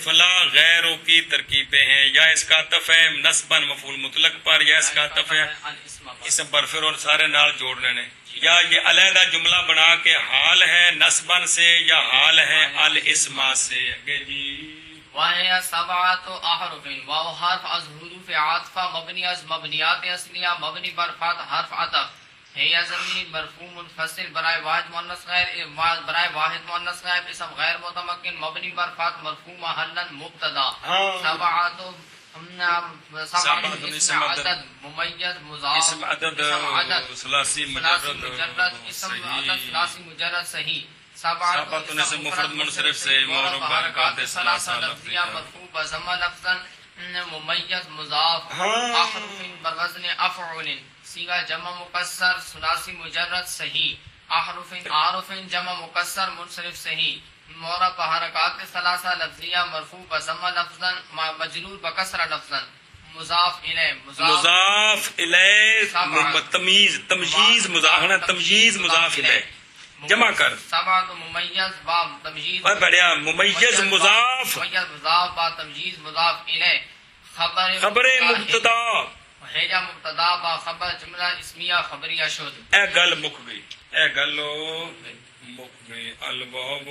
فلا غیروں کی ترکیبیں ہیں یا اس کا تفہیم نصبن مفعول مطلق پر یا اس کا تفہیم اسم پر پھر اور سارے نال جوڑنے نے یا یہ علیحدہ جملہ بنا کے حال ہے نصبن سے یا حال ہے الاسما سے. اگے جی وهي سبعة أحرف واو حرف از حروف عاطفة مبني از مبنيات اصلية مبني بر فتح حرف عطف هي ضمير مرفوع منفصل برائے واحد مؤنث غیر برائے واحد مؤنث غائب اسم غیر متمکن مبنی بر فتح مرفوع محلا مبتدا. سبعة اسم عدد ممیز مضاف اسم عدد ثلاثی مجرد اسم عدد ثلاثی مجرد صحیح. سبعۃ اسم مفرد منصرف سے معرب بحرکات ثلاثہ لفظیہ مرفوع بضمہ لفظا ممیز مضاف. احرف بر وزن افعل صیغہ جمع مکسر ثلاثی مجرد صحیح. احرف جمع مکسر منصرف صحیح معرب بحرکات ثلاثہ لفظیہ مرفوع بضمہ لفظا مجرور بکسرہ لفظا. مضاف الیہ مضاف الیہ تمجیز مضاف تمجیز مضاف الیہ جمع کر سبعۃ ممیز با تمجیز بڑھیا ممیز مضاف با تمجیز مضاف الیہ. خبر مبتدا ہیجا مبتدا با خبر جملہ اسمیہ خبریہ شد. اے گل مک گئی اے گلو مک گئی. الباب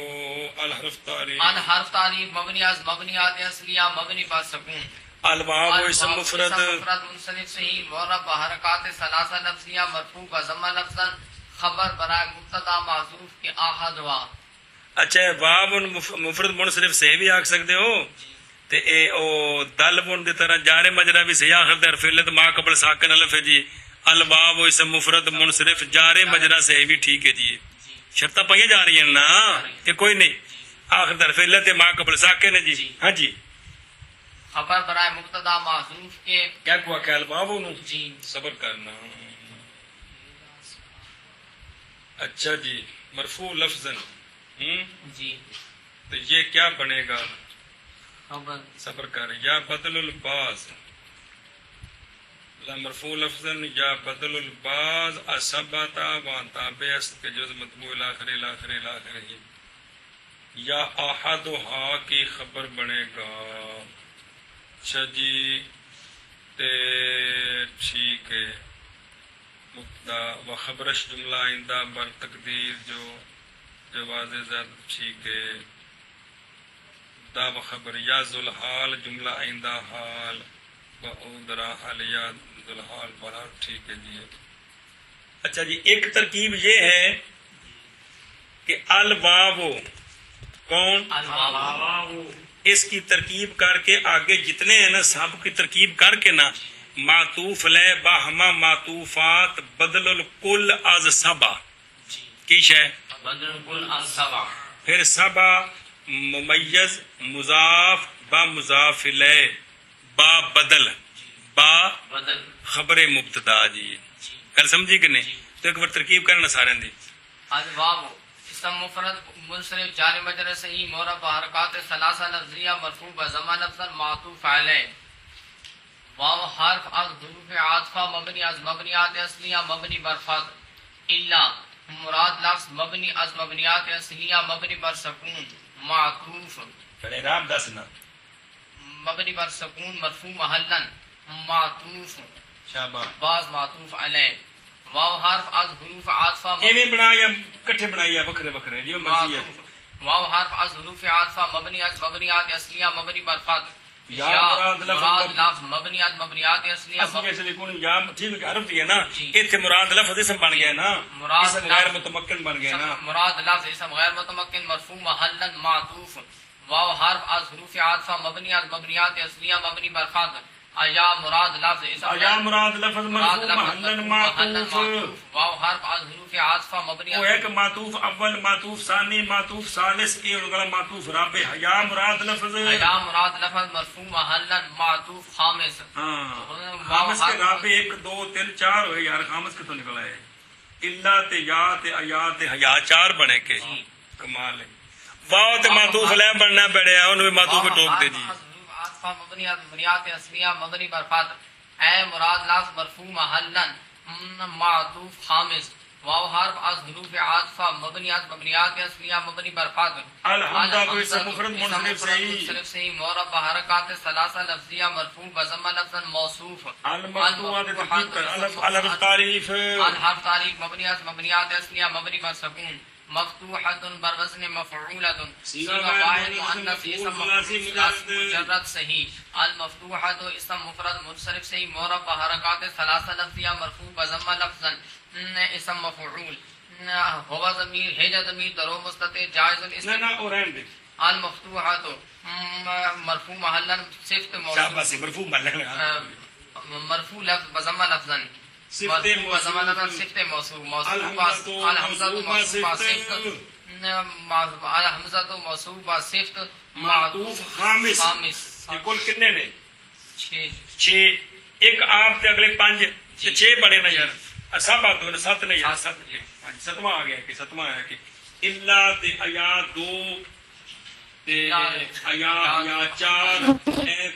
الحرف تعریف الحرف تعریف مبنی از مبنیات اصلیہ مبنی پر سکون. الباب اسم مفرد منصرف صحیح معرب بحرکات ثلاثہ لفظیہ مرفوع بضمہ لفظا خبر برائے مبتدا معذوف کے آحد ہوا. اچھا باب مفرد منصرف سے بھی آکھ سکتے ہو تے اے او دل بن دی طرح جارے مجرا بھی صحیح آخر در فعلت ما قبل ساکن الف ہے جی. الباب اسم مفرد منصرف جارے مجرا سے بھی ٹھیک ہے جی. شرطیں پہیے جا رہی ہیں نا کہ کوئی نہیں آخر در فعلت ما قبل ساکن ہے جی. ہاں جی خبر برائے مبتدا محذوف کے کیا کوا کہ الواو نو جی صبر کرنا. اچھا جی مرفوع لفظاً جی تو یہ کیا بنے گا؟ خبر صبر کر. یا بدل الباز مرفوع لفظاً یا بدل الباز اثبتا و تابع است کے جز مطبوع الاخر الاخر الاخر ہی. یا احدھا کی خبر بنے گا. اچھا جی ٹھیک ہے. مبتدا و خبرش جملہ آئندہ بر تقدیر جو جواز زد ٹھیک ہے. دا و خبر یا ذوالحال جملہ آئندہ حال و اودرا حال یا ذوالحال بڑا ٹھیک ہے جی. اچھا جی ایک ترکیب یہ ہے کہ الواو کون اس کی ترکیب کر کے آگے جتنے ہیں نا سب کی ترکیب کر کے نا معطوف لے باہما معطوفات بدل الکل از سبا کی شے بدل الکل از سبا. پھر سبا ممیز مضاف با مضاف لے با بدل با بدل خبر مبتدا جی. کل سمجھی کہ نہیں؟ تو ایک بار ترکیب کرنا سارے دی. الواو اسم مفرد منصرف جار مجرور صحیح معرب حرکات ثلاثہ لفظیہ مرفوع بضمہ لفظا معطوف علیہ. واو حرف از حروف عاطفہ مبنی از مبنیات اصلیہ مبنی بر فتح الا مراد لفظ مبنی از مبنیات اصلیہ مبنی بر سکون معطوف اعراب دسنا مبنی بر سکون مرفوع محلا معطوف شاباش. بعض معطوف علیہ. واو حرف از حروف عاطفہ ایویں بنایا کٹھے بنایا بکھرے بکھرے جو مرضی ہے. واو حرف از حروف عاطفہ مبنی از مبنیات اصلیہ مبنی بر فتح یا مراد لفظ مبنی از مبنیات اصلیہ اصل کیسے لکھوں یا ٹھیک ہے عرب دی ہے نا جی. ایتھے مراد لفظ اسم بن گیا نا مراد اسم غیر متمکن بن گیا نا. مراد لفظ اسم غیر متمکن مرفوع محلا معطوف. واو حرف از حروف عاطفہ مبنی از مبنیات اصلیہ مبنی بر فتح ایا مراد لفظ اسم یا مراد لفظ مرفوع محلا معطوف. واو حرف از حروف عاطفہ مبنی وہ ہے کہ معطوف اول معطوف ثانی معطوف ثالث یہ ہوگا معطوف رابع. یا مراد لفظ ایا مراد لفظ مرفوع محلا معطوف خامس. ہاں خامس کے رابع 1 2 3 4 ہوئے یار. خامس کتوں نکلا ہے؟ الا تے یا تے ایا تے حیا 4 بنے کے کمال ہے. واو تے معطوف لے بننا پڑیا انہوں نے معطوف ٹوک دے جی. عاطفہ مبنی از بنیاد اصلیہ مبنی بر فتح اے مراد لفظ مرفوع محلا معطوف خامس. واو حرف از حروف عاطفہ مبنی از مبنیات اصلیہ مبنی بر فتح الحمدہ کو اسم مفرد منصرف صحیح معرب بحرکات ثلاثہ لفظیہ مرفوع بضمہ لفظا موصوف. المفتوحات ترکیب کر الف تعریف الحرف تعریف مبنی از مبنیات اصلیہ مبنی بر سکون مفتوحۃ بر وزن مفعولۃ صیغہ فاعل مؤنث اسم مجرد صحیح. المفتوحۃ اسم مفرد منصرف صحیح معرب بحرکات ثلاثہ لفظیہ مرفوع بضمہ لفظا اسم مفعول. ہوا ضمیر ہیجا ضمیر درو مستتر جائز نہ نہ اور رہن دے. المفتوحۃ مرفوع محلا صفت شاباش مرفوع محلا مرفوع لفظ بضمہ لفظا صفت موصوف صفت موصوف موصوف الحمزہ موصوف صفت معطوف خامس. یہ کل کتنے نے؟ 6. ایک آپ تے اگلے 5 تے 6 بڑے نا یار. سب آتے ہیں 7 نہیں یار 7 7واں آ گیا کہ 7واں ہے کہ الا تے ایا 2 تے ایا 4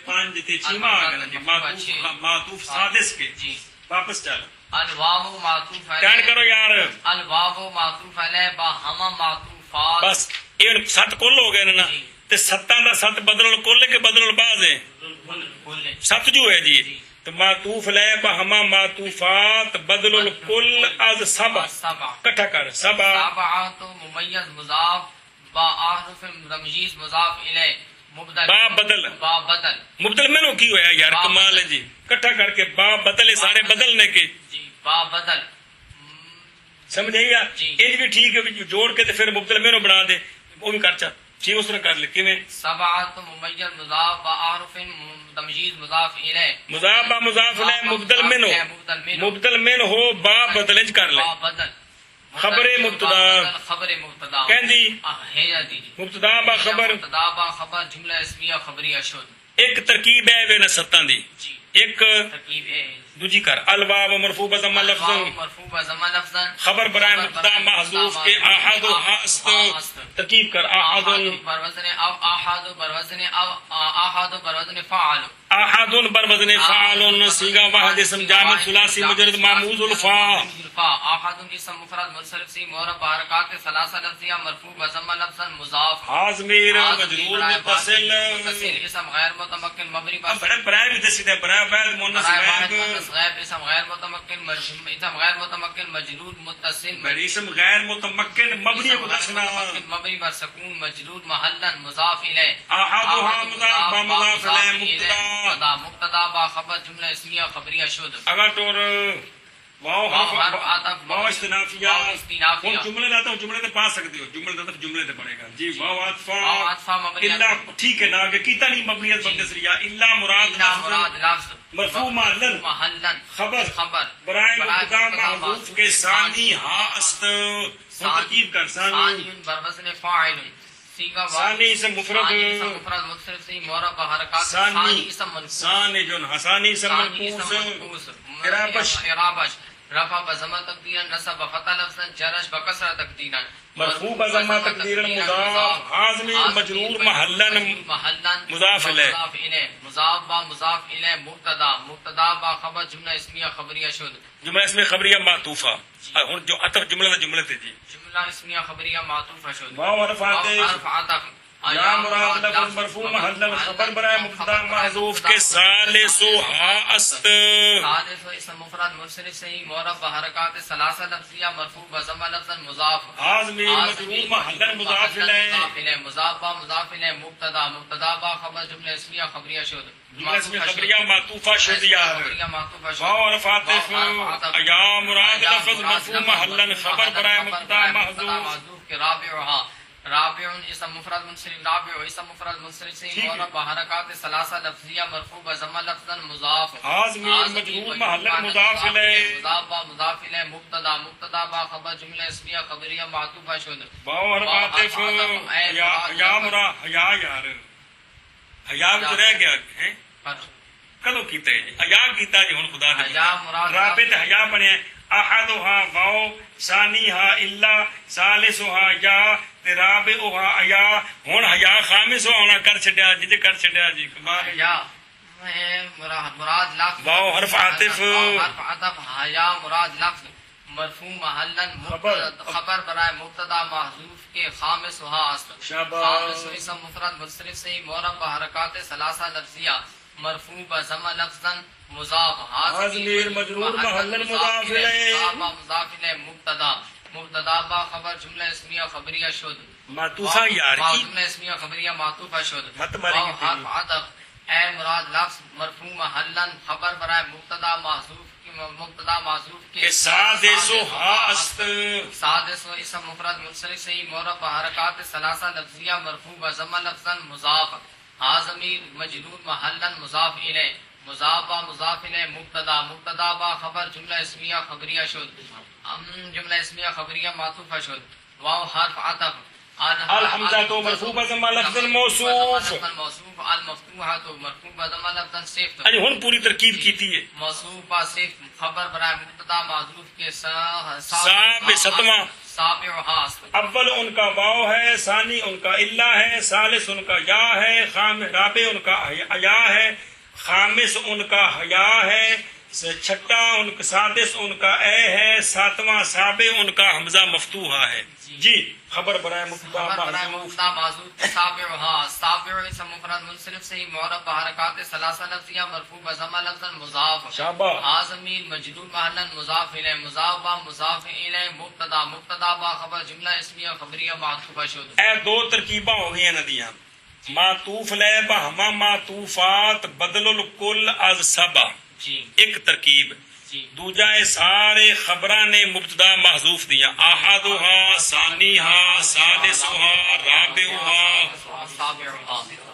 5 تے 6واں آ گیا جی. معطوف سادس کے واپس چل. الواو معطوف کیٹ کرو یار. الواو معطوف علیہ با ہما معطوفات. بس یہ 7 کل ہو گئے نا تے 7 دا 7 بدل کل کے بدل بعض ہے 7 جو ہے جی. تو معطوف لے بہما معطوفات بدل الکل از سبع کٹھا کر سبع. سبعۃ ممیز مضاف با احرف تمجیز مضاف الیہ مبدل با بدل با بدل مبدل میں کی ہوا یار کمال ہے جی. کٹھا کر کے با بدل سارے بدلنے کے جی با بدل سمجھ آئی یار. یہ بھی ٹھیک ہے جوڑ کے پھر مبدل میں بنا دے وہ بھی کر چا ٹھیک اس نے کر لے کیویں. سبعۃ ممیز مضاف با احرف تمجیز مضاف الیہ مضاف با مضاف الیہ مبدل منو مبدل من ہو با بدل کر لے. با بدل خبر مبتدا خبر مبتدا کہندی ہے جی مبتدا با خبر مبتدا با خبر جملہ اسمیہ خبریہ شد. ایک ترکیب ہے بے نسطاں دی جی ایک ترکیب ہے دوجی کر الواو مرفوع بضم لفظ مرفوع ضمہ لفظا خبر برائے مبتدا محذوف کے احد و ہست ترکیب کر احد بروزن او احد بروزن او احد بروزن فاعل احد بر وزن فعال صیغہ واحد اسم جامد ثلاثی مجرد معموز الفاء احد اسم مفرد منصرف سی معرب بحرکات ثلاثہ لفظیہ مرفوع بضمہ لفظا مضاف حاضمیر مجرور متصل اسم غیر متمکن مبنی اب برائے بھی دستے ہیں برائے بعد مونس غیب غیب اسم غیر متمکن اسم غیر متمکن مجرور متصل بڑی اسم غیر متمکن مبنی کو دسنا مبنی بر سکون مجرور محلا مضاف الیہ احدها مضاف با مضاف الیہ مبتدا مبتدا با خبر جملہ اسمیہ خبریہ شد اگر طور واو حرف عطف واو استنافیہ استنافیہ کون جملے لاتا ہوں جملے تے پا سکتے ہو جملے لاتا جملے تے پڑے گا جی واو واو عطفہ مبنی الا ٹھیک ہے نا کہ کیتا نہیں مبنیت بن نصریہ الا مراد مراد لفظ مرفوع محلا خبر برائے مبتدا محذوف کے ثانی ہا است ترکیب کر ثانی بروزن فاعل ثانی اسم مفرد مفرد متصل سی معرب بحرکات ثانی اسم منقوص ثانی جو حسانی اسم منقوص اعرابش رفع بضمہ تقدیرا نصب فتح لفظا جرش بکسرہ تقدیرا مرفوع بضمہ تقدیرا مضاف حاضمی مجرور محلا مضاف الیہ مضاف با مضاف الیہ مبتدا با خبر جملہ اسمیہ خبریہ شد جملہ اسمیہ خبریہ معطوفہ جو عطف جملہ تھے جی جملہ اسمیہ خبریہ معطوفہ شد واو حرف حرف عطف یا مراد لفظ مرفوع محلا خبر برائے مبتدا محذوف کے ثالثھا است ثالث اسم مفرد منصرف سے معرب بحرکات ثلاثہ لفظیہ مرفوع بضمہ لفظا مضاف حاضمی مجرور محلا مضاف الیہ مضاف با مضاف الیہ مبتدا با خبر جملہ اسمیہ خبریہ شد جملہ اسمیہ خبریہ معطوفہ شد یار واو حرف عطف یا مراد لفظ مرفوع محلا خبر برائے مبتدا محذوف کے رابع اسم مفرد منصرف رابع اسم مفرد منصرف سے معرب بحرکات ثلاثہ لفظیہ مرفوع بضمہ لفظا مضاف حاضمی مجرور محلا مضاف الیہ مضاف با مضاف الیہ مبتدا با خبر جملہ اسمیہ خبریہ معطوفہ شد واو حرف عطف یا مراد یار حیا بھی رہ گیا ہے کدو کیتا ہے حیا کیتا جی ہن خدا نے رابط حیا بنے احدها واو ثانیھا الا ثالثھا یا رابعھا حیا ہن حیا خامس ہونا کر چھڈیا جی کر چھڈیا جی کمال حیا مراد لفظ واو حرف عاطف حرف عطف حیا مراد لفظ مرفوع محلا خبر برائے مبتدا محذوف کے خامسھا است خامس اسم مفرد منصرف سے معرب بحرکات ثلاثہ لفظیہ مرفوع بضمہ لفظا مضاف حاضمی مجرور محلا مضاف الیہ مضاف الیہ مبتدا با خبر جملہ اسمیہ خبریہ شد معطوفہ یار جملہ اسمیہ خبریہ معطوفہ شد مت ماری حرف عطف اے مراد لفظ مرفوع محلا خبر برائے مبتدا محذوف کے سادسھا است سادس اسم مفرد منصرف سے معرب بحرکات ثلاثہ لفظیہ مرفوع بضمہ لفظا مضاف حاضمی مجرور محلا مضاف الیہ مضاف با مضاف الیہ مبتدا با خبر جملہ اسمیہ خبریہ شد جملہ اسمیہ خبریہ معطوفہ شد واو حرف عطف الحمزہ تو مرفوع بضمہ لفظ موصوف المفتوحہ تو مرفوع بضمہ لفظ صفت اجی ہن پوری ترکیب کیتی ہے موصوف با صفت خبر برائے مبتدا محذوف کے ستواں سابعھا اول ان کا واو ہے ثانی ان کا الا ہے ثالث ان کا یا ہے رابع ان کا حیا ہے خامس ان کا حیا ہے چھٹا ان کا سادس ان کا اے ہے ساتواں سابع ان کا حمزہ مفتوحہ ہے جی خبر برائے مبتدا محذوف سابع اسم مفرد منصرف سے معرب بحرکات ثلاثہ لفظیہ مرفوع بضمہ لفظا مضاف حاضمی مجرور محلا مضاف الیہ مضاف با مضاف الیہ مبتدا با خبر جملہ اسمیہ خبریہ معطوفہ شد اے دو ترکیباں ہو گئی ندیاں معطوف لے بہما معطوفات بدل الکل از سبا جی ایک ترکیب دوجا سارے خبراں نے مبتدا محذوف دیا احدھا ثانیھا ثالثھا رابعھا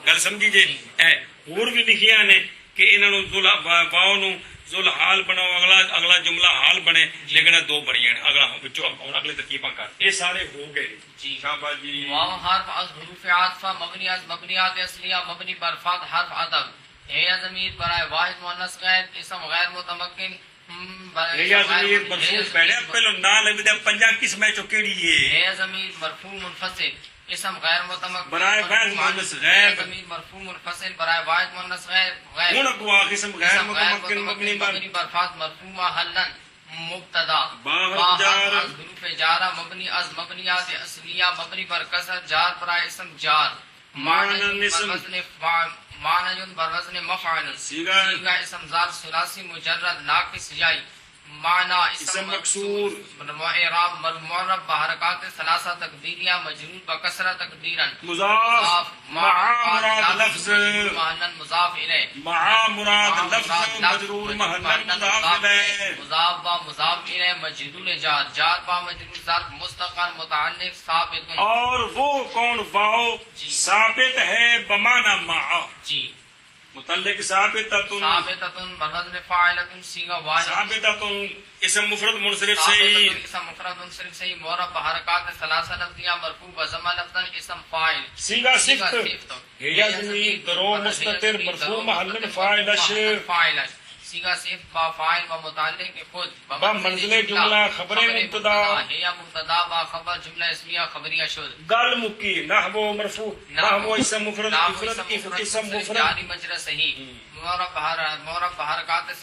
گل سمجھی جی اور بھی لکھیاں نے کہ انہاں نو واو نو ذل حال بناؤ اگلا جملہ حال بنے لیکن دو بڑی ہیں اگلے ترکیباں کر یہ سارے ہو گئے جی شاباش جی واو حرف از حروف عاطفہ مبنی از مبنیات اصلیہ مبنی بر فات حرف عطف ہے یا ضمیر برائے واحد مؤنث غیر اسم غیر متمکن یا ضمیر مرفوع پہلے پہلو نہ لگے تے پنجا قسم چ کیڑی ہے یا ضمیر مرفوع منفصل اسم غیر متمکن برائے واحد مؤنث غیر ضمیر مرفوع منفصل برائے واحد مؤنث غیر ہن کو قسم غیر متمکن مبنی بر فات مرفوع محلا مبتدا با جار حروف جارہ مبنی از مبنیات اصلیہ مبنی پر کسر جار برائے اسم جار معنی بر وزن مفعول صیغہ اسم ذات ثلاثی مجرد ناقص جائی معنی اسم مکسور اعراب معرب بحرکات ثلاثہ تقدیریہ مجرور بکسرہ تقدیرا مضاف مع مراد لفظ محلا مضاف الیہ مع مراد لفظ مجرور محلا مضاف الیہ مضاف با مضاف الیہ مجرور جار جار با مجرور ظرف مستقر متعلق ثابت اور وہ کون واو ثابت ہے بمعنی مع جی متعلق ثابتۃ بوزن فاعلۃ صیغہ واحد ثابتۃ اسم مفرد منصرف سے ہی اسم مفرد منصرف سے ہی معرب بحرکات ثلاثہ لفظیہ مرفوع بضمہ لفظاً اسم فاعل صیغہ صفت ہی ضمیر درو مستتر مرفوع محل فاعل فاعل صیغہ صفت با فاعل و متعلق خود با منزل جملہ خبر مبتدا ہے یا مبتدا با خبر جملہ اسمیہ خبریہ شد گل مکی نحو مرفوع نحو اسم مفرد اسم مفرد جاری مجرى صحیح معرب بحرکات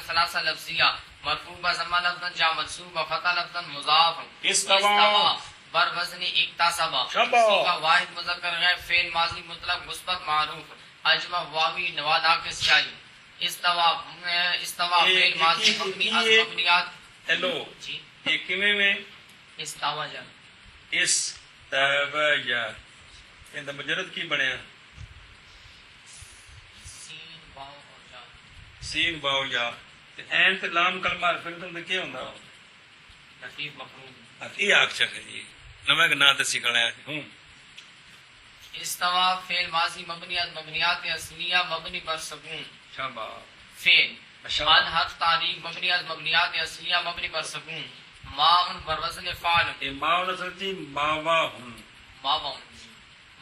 ثلاثہ لفظیہ مرفوع بضمہ لفظا جا منصوب فتح لفظا مضاف استوا بر وزن اکتسب صیغہ واحد مذکر غیر فعل ماضی مطلق مثبت معروف اجمع واوی نوا ناقص شائی استوا فعل ماضی مبنی از مبنیات ہیلو جی ایک میں استوا جا استوا ان مجرد کی بنیا سین واو اور جا سین واو یا این تے لام کلمہ حرف تے کیا ہوندا لطیف مفعول یہ اکثر ہے جی نواں کا نام تے سیکھنا ہے استوا فعل ماضی مبنی از مبنیات اصلیہ مبنی بر سکون شاباش فعل ان حرف تعریف مبنی از مبنیات اصلیہ مبنی بر سکون ماء بر وزن فاعل یہ ماء نصر جی ماوا ہن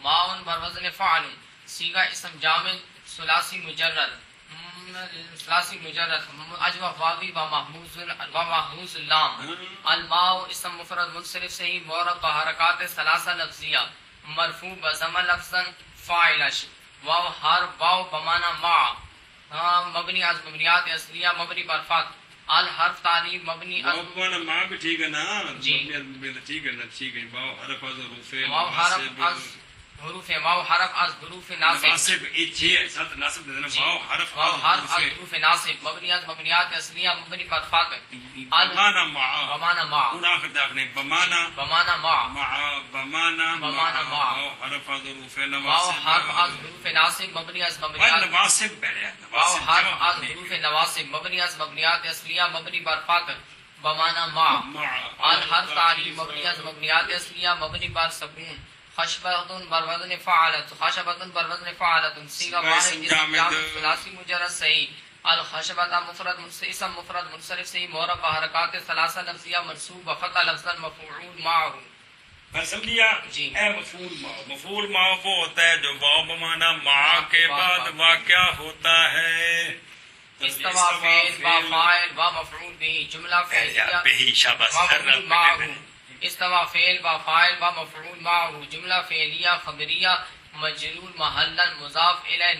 ماء بر وزن فاعل صیغہ اسم جامع ثلاثی مجرد اجوا واوی و محموز اللام الماء اسم مفرد منصرف سے ہی معرب بحرکات ثلاثہ لفظیہ مرفوع بضمہ لفظا فاعلش واو ہر واو بمعنی مع مبنی از مبنیات اصلیہ مبنی بر فتح الحرف تعریف مبنی از ماں بھی ٹھیک ہے نا جی ٹھیک ہے نا ٹھیک ہے واو حرف از حروف ناصب یہ سات ناصب دینا واو حرف از حروف ناصب مبنی از مبنیات اصلیہ مبنی بر فتح بمعنی مع بمعنی مع آخر داخلے بمعنی مع حرف از حروف واو حرف از حروف ناصب مبنی از مبنیات نواسب پہلے واو حرف از حروف نواسب مبنی از مبنیات اصلیہ مبنی بر فتح بمعنی مع الحرف تعریف مبنی از مبنیات اصلیہ مبنی بر سکون خشبۃ بر وزن فعلت صیغہ واحد جامع ثلاثی مجرد صحیح الخشبۃ مفرد اسم مفرد منصرف صحیح معرب بحرکات ثلاثہ لفظیہ منصوب بفتح لفظا مفعول معه سمجھیا جی اے مفعول ما وہ ہوتا ہے جو واو بمعنی مع کے بعد واقع ہوتا ہے استوا فعل با فاعل و مفعول به جملہ فعلیہ به شاباش استوا فعل با فاعل و مفعول معه جملہ فعلیہ خبریہ مجرور محلا مضاف الیہ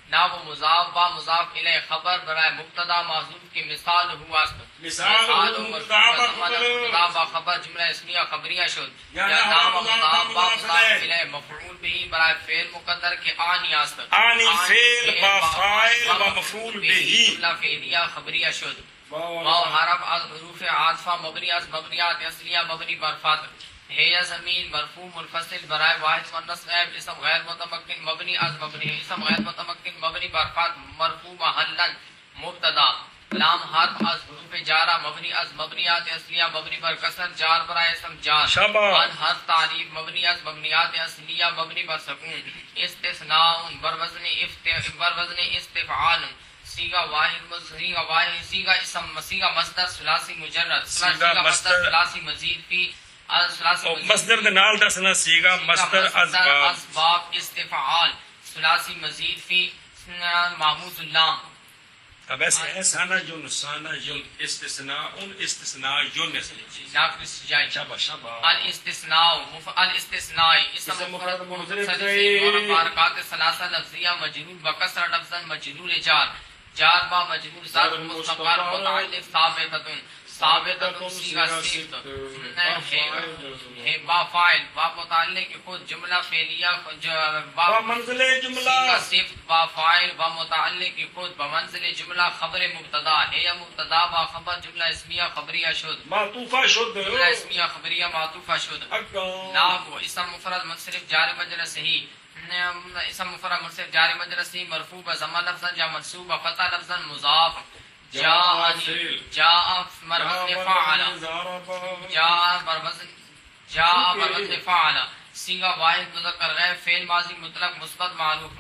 ناو مضاف با مضاف الیہ خبر برائے مبتدا محذوف کی مثال ہوا مثال مبتدا با خبر جملہ اسمیہ خبریہ شد یا ناو مضاف با مضاف الیہ مفعول به برائے فعل مقدر کے آنی است آنی فعل با فاعل و مفعول به جملہ فعلیہ خبریہ شد واو حرف از حروف عاطفہ مبنی از مبنیات اصلیہ مبنی بر فتح ہے یا ضمیر مرفوع منفصل برائے واحد مؤنث غائب اسم غیر متمکن مبنی از مبنی اسم غیر متمکن مبنی بر فتح مرفوع محلا مبتدا لام حرف از حروف جارہ مبنی از مبنیات اصلیہ مبنی بر کسر جار برائے اسم جار ان حرف تعریف مبنی از مبنیات اصلیہ مبنی بر سکون استثناء بر وزن استفعال سیغہ واحد سیغہ اسم سیغہ مصدر ثلاثی مجرد سیغہ مصدر ثلاثی مزید فی اور مصدر دے نال دسنا سیغہ مصدر اسباب استفعال ثلاثی مزید فی محمود اللام. اب ایسے ہے سانا یون استثناء یون ناقص جائے الاستثناء اسم مفرد منفرد حرکات ثلاثہ لفظیہ مجرور بکسر لفظا مجرور جار با مجرور ذات مستقر متعلق ثابتۃ سیغہ صفت ہے با فاعل با متعلق خود جملہ فعلیہ با منزل جملہ صفت با فاعل با متعلق خود بمنزل جملہ خبر مبتدا ہے یا مبتدا با خبر جملہ اسمیہ خبریہ شد معطوفہ شد جملہ اسمیہ خبریہ معطوفہ شد. نحو اسم مفرد منصرف جار مجرور صحیح اسم مفرد منصرف جار مجرور صحیح مرفوع بضمہ لفظا یا منصوب بفتح لفظا مضاف جاء بروزن فعل جاء بروزن فعل سیغہ واحد مذکر غیر فعل ماضی مطلق مثبت معروف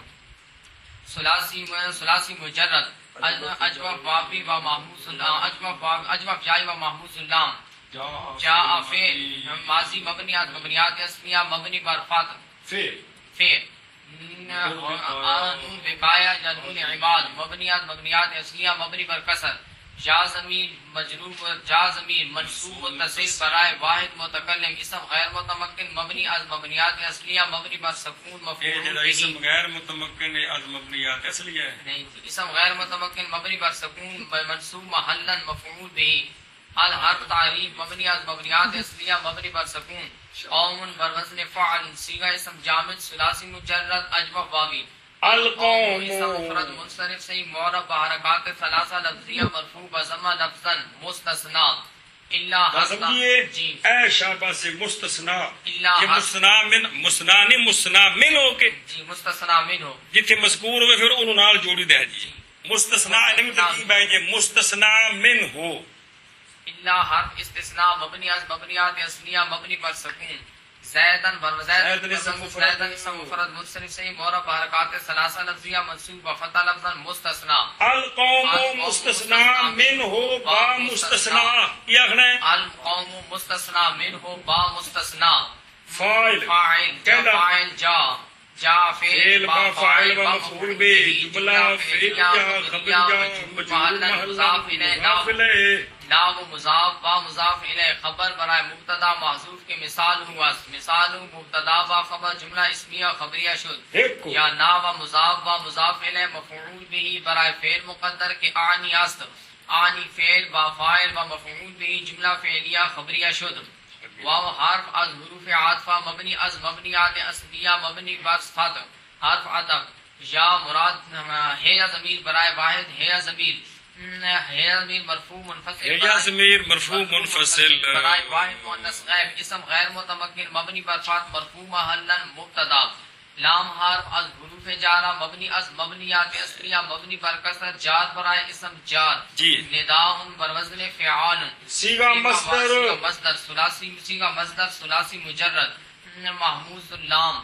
ثلاثی مجرد اجوف بابی و محمود اجوف جائی و محمود اللام. جاء فعل ماضی مبنیات اسمیہ مبنی بر فتح فعل نون بقایا یا نون عباد مبنیات اصلیہ مبنی پر کسر جا زمین مجرور جا زمین منصوب متصل برائے واحد متکلم اسم غیر متمکن مبنی از مبنیات اصلیہ مبنی پر سکون مفعول اسم غیر متمکن از مبنیات اصلیہ نہیں اسم غیر متمکن مبنی پر سکون منصوب محلا مفعول به الحرف تعریف مبنی از مبنیات اصلیہ مبنی پر سکون قوم بروزن فعل سیغہ اسم جامد ثلاثی مجرد اجوف واوی القوم اسم مفرد منصرف صحیح معرب بحرکات ثلاثہ لفظیہ مرفوع بضمہ لفظا مستثنا الا جی اے شابہ سے مستثنا یہ مستثنا من ہو کے جی مستثنا من ہو جتھے مذکور ہوئے پھر انہوں نال جوڑی دے جی مستثنا نہیں ترکیب ہے یہ مستثنا من ہو الا حرف استثناء مبنی از مبنیات اصلیہ مبنی پر سکون زیدن زیدن اسم مفرد منصرف صحیح معرب بحرکات ثلاثہ لفظیہ منصوب بفتح لفظا مستثنا القوم مستثنا من ہو با مستثنا کیا کہنا ہے القوم مستثنا من ہو با مستثنا فاعل جا فعل با فاعل و مفعول به جملہ فعلیہ خبریہ مجرور مضاف الیہ ناو مضاف با مضاف الیہ خبر برائے مبتدا محذوف کے مثال ہوا مثال مبتدا با خبر جملہ اسمیہ خبریہ شد یا ناو مضاف با مضاف الیہ مفعول به برائے فعل مقدر کے آنی است آنی فعل با فاعل و مفعول به جملہ فعلیہ خبریہ شد. واو حرف از حروف عاطفہ مبنی از مبنیات اصلیہ مبنی بر فتح حرف عطف یا مراد ہے یا ضمیر برائے واحد ہے یا ضمیر مرفوع منفصل برائے واحد مؤنث غائب اسم غیر متمکن مبنی پر فات مرفوع محلا مبتدا. لام حرف از حروف جارہ مبنی از مبنیات اصلیہ مبنی پر کسر جار برائے اسم جار نداء بروزن فعال سیغہ مصدر ثلاثی مجرد محمود اللام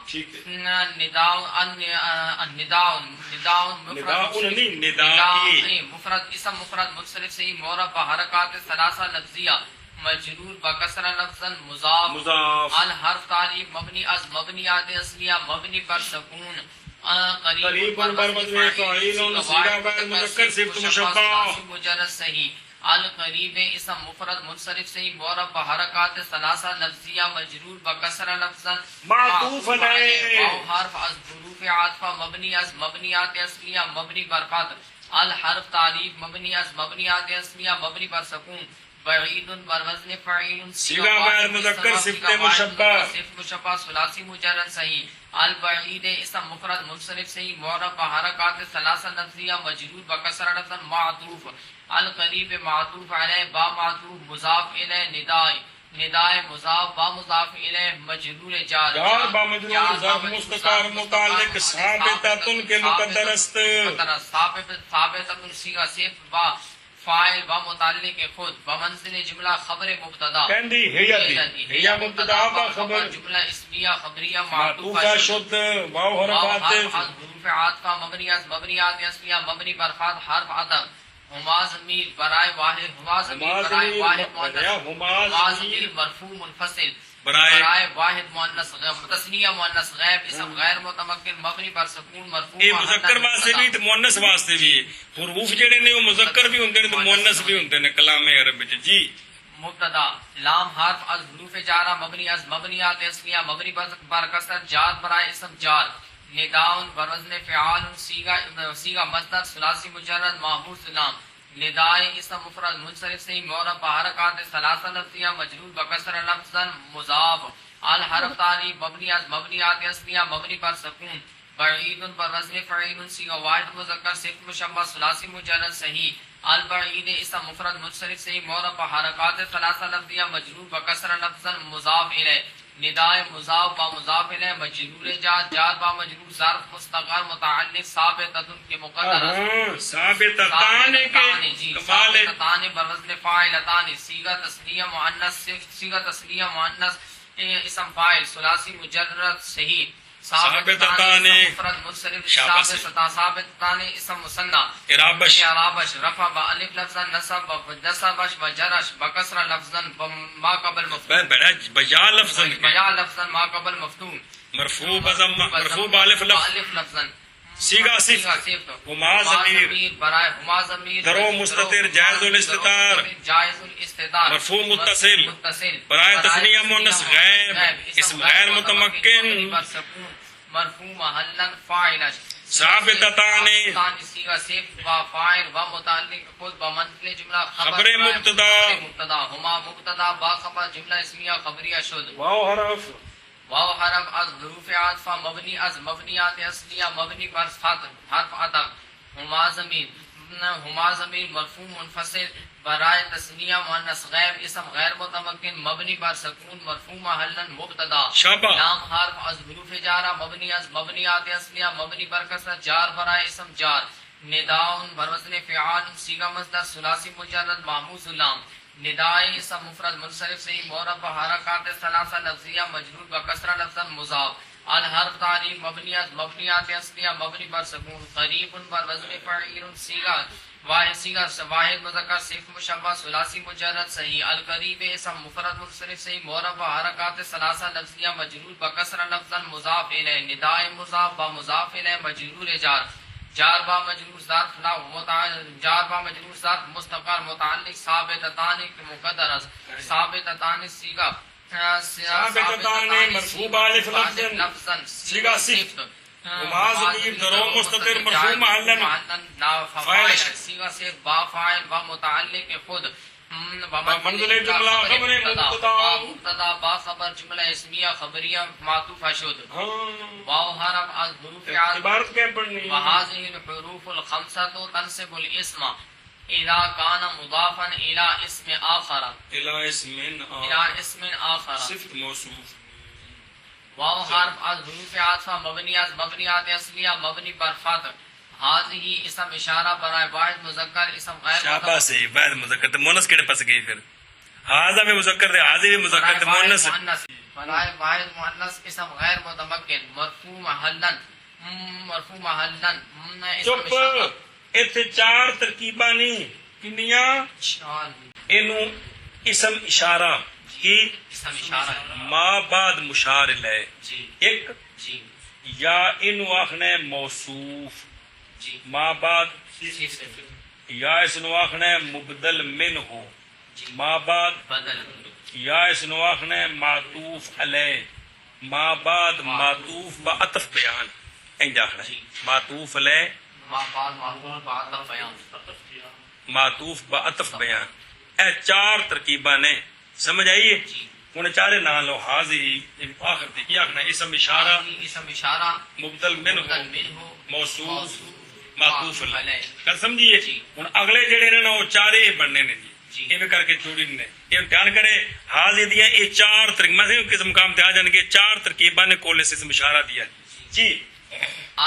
مفرد اسم مفرد منصرف صحیح معرب بحرکات ثلاثہ لفظیہ مجرور بکسر لفظا مضاف الحرف تعریف مبنی از مبنیات اصلیہ مبنی پر سکون قریب بروزن فاعل سیغہ غیر مذکر صفت مشبہ مجرد صحیح القریب اسم مفرد منصرف صحیح معرب بحرکات ثلاثہ لفظیہ مجرور بکسر لفظا معطوف علیہ حرف از حروف عاطفہ مبنی از مبنیات اصلیہ مبنی پر فتح الحرف تعریف مبنی از مبنیات اصلیہ مبنی پر سکون بعید بروزن فعیل سیغہ غیر مذکر صفت مشبہ صفت مشبہ ثلاثی مجرد صحیح البعید اسم مفرد منصرف صحیح معرب بحرکات ثلاثہ لفظیہ مجرور بکسر لفظا معطوف القریب معطوف علیہ با معطوف مضاف الیہ ندائے مضاف با مضاف الیہ مجرور جار با مجرور ظرف مستقر متعلق ثابتۃ کے مقدر است ثابتۃ سیغہ صفت با فاعل با متعلق خود بمنزل جملہ خبر مبتدا کہندی ہے مبتدا با خبر جملہ اسمیہ خبریہ معطوفہ شد واو حرف عاطف حروف عاطفہ مبنی از مبنیات اصلیہ مبنی بر خاط حرف عطف ہما ضمیر برائے واحد ہما ضمیر برائے واحد مؤنث ہما ضمیر مرفوع منفصل برائے واحد مؤنث تثنیہ مؤنث غیب اسم غیر متمکن مبنی پر سکون مرفوع یہ مذکر واسطے بھی تے مؤنث واسطے بھی ہے. حروف جڑے نے وہ مذکر بھی ہوندے نے تے مؤنث بھی ہوندے نے کلام عرب وچ. جی مبتدا لام حرف از حروف جارہ مبنی از مبنیات اصلیہ مبنی بر کسر جار برائے اسم جار نداء بوزن فعال صیغہ مصدر ثلاثی مجرد محفوظ لام نداء اسم مفرد منصرف سے معرب بحرکات ثلاثہ لفظیہ مجرور بکسر لفظا مضاف الحرف تعریف مبنی از مبنیات اصلیہ مبنی پر سکون بعید پر وزن فعیل صیغہ واحد مذکر صفت مشبہ ثلاثی مجرد صحیح البعید اسم مفرد منصرف سے معرب بحرکات ثلاثہ لفظیہ مجرور بکسر لفظا مضاف الیہ نداء مضاف با مضاف الیہ مجرور جار با مجرور ظرف مستقر متعلق ثابتۃ کے مقدر ثابتتان کے کمال ہے. ثابتتان بوزن فاعلتان صیغہ تثنیہ مؤنث اسم فاعل ثلاثی مجرد صحیح ثابتتان مفرد منصرف ثابتتان اسم مثنى اعرابش رفع بالف لفظا نصبش وجرش بکسر لفظا ما قبل مفتون بجا لفظا ما قبل مفتون مرفوع بالف لفظا صیغہ صفت ہما ضمیر برائے ہما ضمیر درو مستتر جائز الاستتار مرفوع متصل برائے تثنیہ مؤنث غیب اسم غیر متمکن مرفوع محلا فاعل ثابتتان صیغہ صفت و فاعل و متعلق خود بمنزل جملہ خبر مبتدا ہما مبتدا با خبر جملہ اسمیہ خبریہ شد واو حرف از حروف عاطفہ مبنی از مبنیات اصلیہ مبنی پر حرف عطف ہما ضمیر مرفوع منفصل برائے تثنیہ مؤنث غیب اسم غیر متمکن مبنی پر سکون مرفوع محلا مبتدا لام حرف از حروف جارہ مبنی از مبنیات اصلیہ مبنی پر کسر جار برائے اسم جار نداء بوزن فعال صیغہ مصدر ثلاثی مجرد محموز لام نداء اسم مفرد منصرف سے معرب بحرکات ثلاثہ لفظیہ مجرور بکسرہ لفظا مضاف الحرف تعریف مبنی از مبنیات اصلیہ مبنی پر سکون قریب بر وزن فعیل صیغہ واحد مذکر صفت مشبہ ثلاثی مجرد صحیح القریب اسم مفرد منصرف سے معرب بحرکات ثلاثہ لفظیہ مجرور بکسرہ لفظا مضاف الیہ نداء مضاف با مضاف الیہ مجرور جار با مجرور ظرف مستقر متعلق ثابتتان کے مقدر ثابتتان صیغہ ثابتتان مرفوع بالف لفظا صیغہ صفت ہما ضمیر درو مستتر مرفوع محلا فاعل صیغہ سے با فاعل و متعلق خود منزل جملہ خبر مبتدا با خبر جملہ اسمیہ خبریہ معطوف شد واو حرف از حروف عبارت کیا پڑھنی وهذه الحروف الخمسة تنصب الاسم اذا كان مضافا الى اسم آخر الى اسم آخر صفت موصوف واو حرف از حروف عاطفہ مبنی از مبنیات اصلیہ مبنی پر فتح حاضی اسم اشارہ برائے واحد مذکر اسم غیر شابہ سے واحد مذکر تو مونس کیڑے پس گئی پھر حاضہ میں مذکر دے حاضی بھی مذکر تو مونس برائے واحد مؤنث اسم غیر متمکن مرفوع محلا چپ ایتھے چار ترکیباں نہیں کنیاں اینو اسم اشارہ ہی اسم اشارہ ما بعد مشار الیہ ایک یا اینو آخنے موصوف ما بعد یا اس نو آخنے مبدل من ہو ما بعد یا اس نو آخنے معطوف علیہ ما بعد معطوف با عطف بیان اینجا آخنا معطوف علیہ معطوف با عطف بیان اے چار ترکیبہ نے سمجھ آئیے انہیں چارے نہ لو حاضی آخر تھی کیا آخنا اسم اشارہ مبدل من ہو موصوف معطوف علیہ کل سمجھیے ہن اگلے جڑے نے وہ چارے بننے نے جی ایویں کر کے چھوڑی نے یہ دھیان کرے حاضی دیا یہ چار ترکیباں کس مقام تے آ جان گے چار ترکیباں نے کول سے اسم اشارہ دیا جی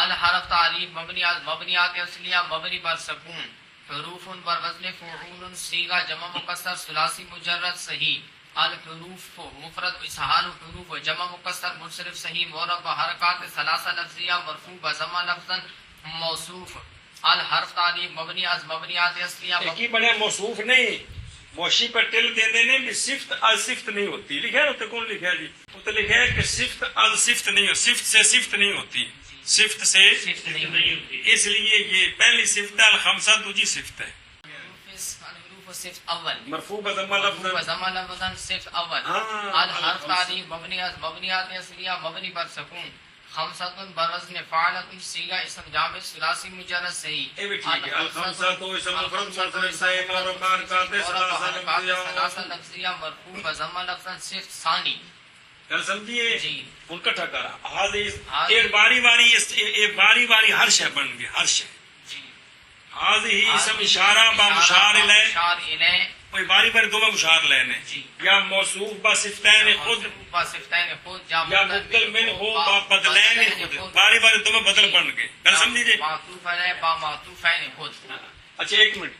الحرف تعریف مبنیات اصلیہ مبنی پر سکون حروف پر وزن فعول صیغہ جمع مکسر ثلاثی مجرد صحیح الحروف مفرد اسحال حروف جمع مکسر منصرف صحیح معرب حرکات ثلاثہ لفظیہ مرفوع بضمہ لفظا موصوف الحرف تعریف مبنی از مبنیات اصلیہ ایک ہی بڑے موصوف نہیں موشی پر ٹل دے دینے بھی صفت از صفت نہیں ہوتی. لکھا ہے نا کون لکھا ہے جی؟ وہ تو لکھا ہے کہ صفت از صفت نہیں ہوتی, صفت سے صفت نہیں ہوتی, صفت سے صفت نہیں ہوتی. اس لیے یہ پہلی صفت ہے الخمسہ, دوسری صفت ہے الحروف صفت اول مرفوع بضمہ لفظ. وضمہ لفظاً صفت اول الحرف تعریف مبنی از مبنیات اصلیہ مبنی بر سکون خمسۃ بوزن فاعلۃ صیغہ اسم جامع ثلاثی مجرد صحیح. یہ بھی ٹھیک ہے. الخمسہ تو اسم مفرد منصرف صحیح معرب حرکات ثلاثہ لفظیہ مرفوع بضمہ لفظاً صفت ثانی. کل سمجھیے جی ان کٹھا کرا ایک باری باری ہر شے بن گئی, ہر شے. جی ہی اسم اشارہ با مشار الیہ, مشار الیہ کوئی باری دو میں مشار لینے جی. یا موصوف با صفتین خود با صفتین خود یا مبدل من ہو با بدلین خود, باری دو میں بدل بن گئے. کل سمجھیے معطوف علیہ با معطوفین خود. اچھا ایک منٹ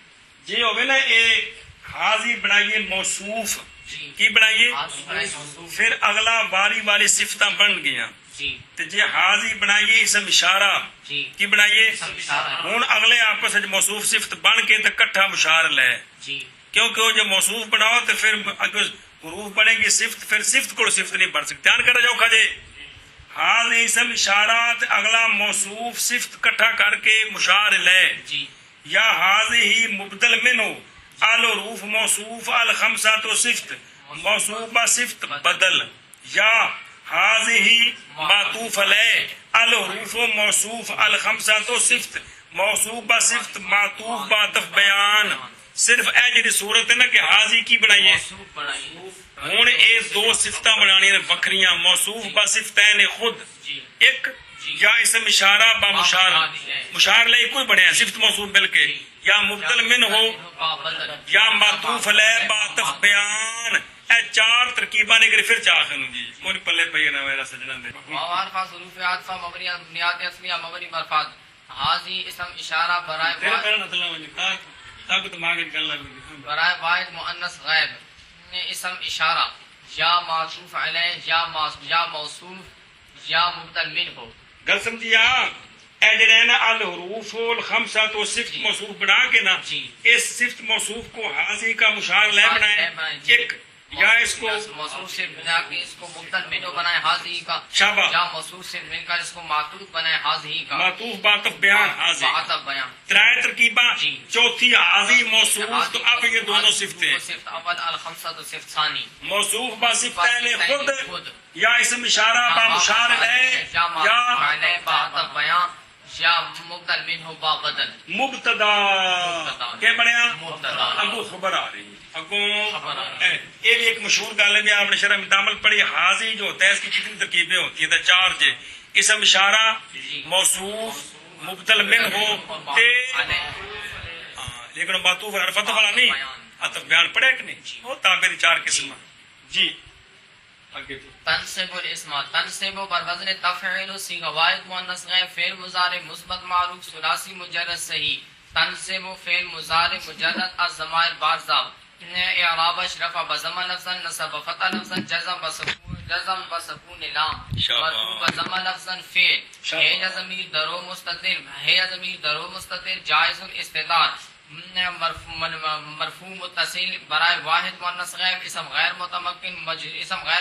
جی ہوگے نا, ایک حاضی بنائیے موصوف جی کی بنائیے, موصوف پھر اگلا باری صفتاں بن گیا جی تو جی حاضی بنائیے اسم اشارہ جی کی بنائیے. اشارہ ہوں اگلے آپس میں موصوف صفت بن کے تو کٹھا مشار لے, جی کیونکہ وہ جب موصوف بناؤ تو پھر حروف بنے گی صفت, پھر صفت کو صفت نہیں بن سکتی. دھیان کر جاؤ کھجے حال اسم اشارات اگلا موصوف صفت کٹھا کر کے مشار لے جی یا حاضی مبدل منو الحروف موصوف الخمسہ تو صفت موصوف با صفت بدل یا حاضی معطوف علیہ الحروف موصوف الخمسہ تو صفت موصوف با صفت معطوف با عطف بیان. صرف اے جڑی صورت ہے نا کہ حاضی کی بنائیے, موصوف بنائیے ہوں اے دو صفتاں بنانی نے بکریاں موصوف با صفتین خود جی ایک یا اسم اشارہ با مشار لے کوئی بنیا صفت موصوف مل کے یا مبدل من ہو یا معطوف علیہ با عطف بیان. اے چار ترکیباں نے پھر چاخن جی کوئی پلے پئی نہ میرا سجنا دے وعارفہ حروف عاطفہ مبنی از بنیات اصلیہ مبنی مرفوع حاضی اسم اشارہ برائے تیرا کرنا تلا وجہ تاکہ تو ماگے کل لگ برائے واحد مؤنث غائب اسم اشارہ یا معطوف علیہ یا موصوف یا مبدل منہ ہو. گل سمجھیا اے جڑے نا الحروف الخمسہ تو صفت موصوف بنا کے نا جی اس صفت موصوف کو حاضی کا مشار لے بنائے ایک یا اس کو موصوف سے بنا کے اس کو مبدل منہ بنائے حاضی کا شابہ یا موصوف سے مل کر اس کو معطوف بنائے حاضی کا معطوف باطف بیان حاضی بعطف بیان. ترائے ترکیبہ جی. چوتھی حاضی موصوف تو اب یہ دونوں صفتیں صفت اول الخمسہ تو صفت ثانی موصوف با صفتین خود یا اسم اشارہ با مشار لے یا یا بعطف بیان یا مبدل منہ با بدل. مبتدا کیا بنیا مبتدا اگو خبر آ رہی اگوں. خبر آ رہی. یہ بھی ایک مشہور گل ہے بھی آپ نے شرح مدامل پڑھی. حاضی جو ہوتا ہے اس کی کتنی ترکیبیں ہوتی ہیں؟ چار جے اسم اشارہ موصوف مبدل من ہو لیکن معطوف حرفت والا نہیں عطف بیان پڑھے کہ نہیں وہ تعبیر چار قسم جی. تنصب الاسم تنصب بر وزن تفعیل صیغہ واحد مؤنث غائب فعل مضارع مثبت معروف ثلاثی مجرد صحیح. تنصب فعل مضارع مجرد از ضمائر بارزہ اعراب رفع بضمہ لفظا نصب فتح لفظا جزم بسکون لام مرفوع بضمہ لفظا فعل ہے ضمیر درو مستتر جائز الاستتار مرفوع متصل برائے واحد مؤنث غائب اسم غیر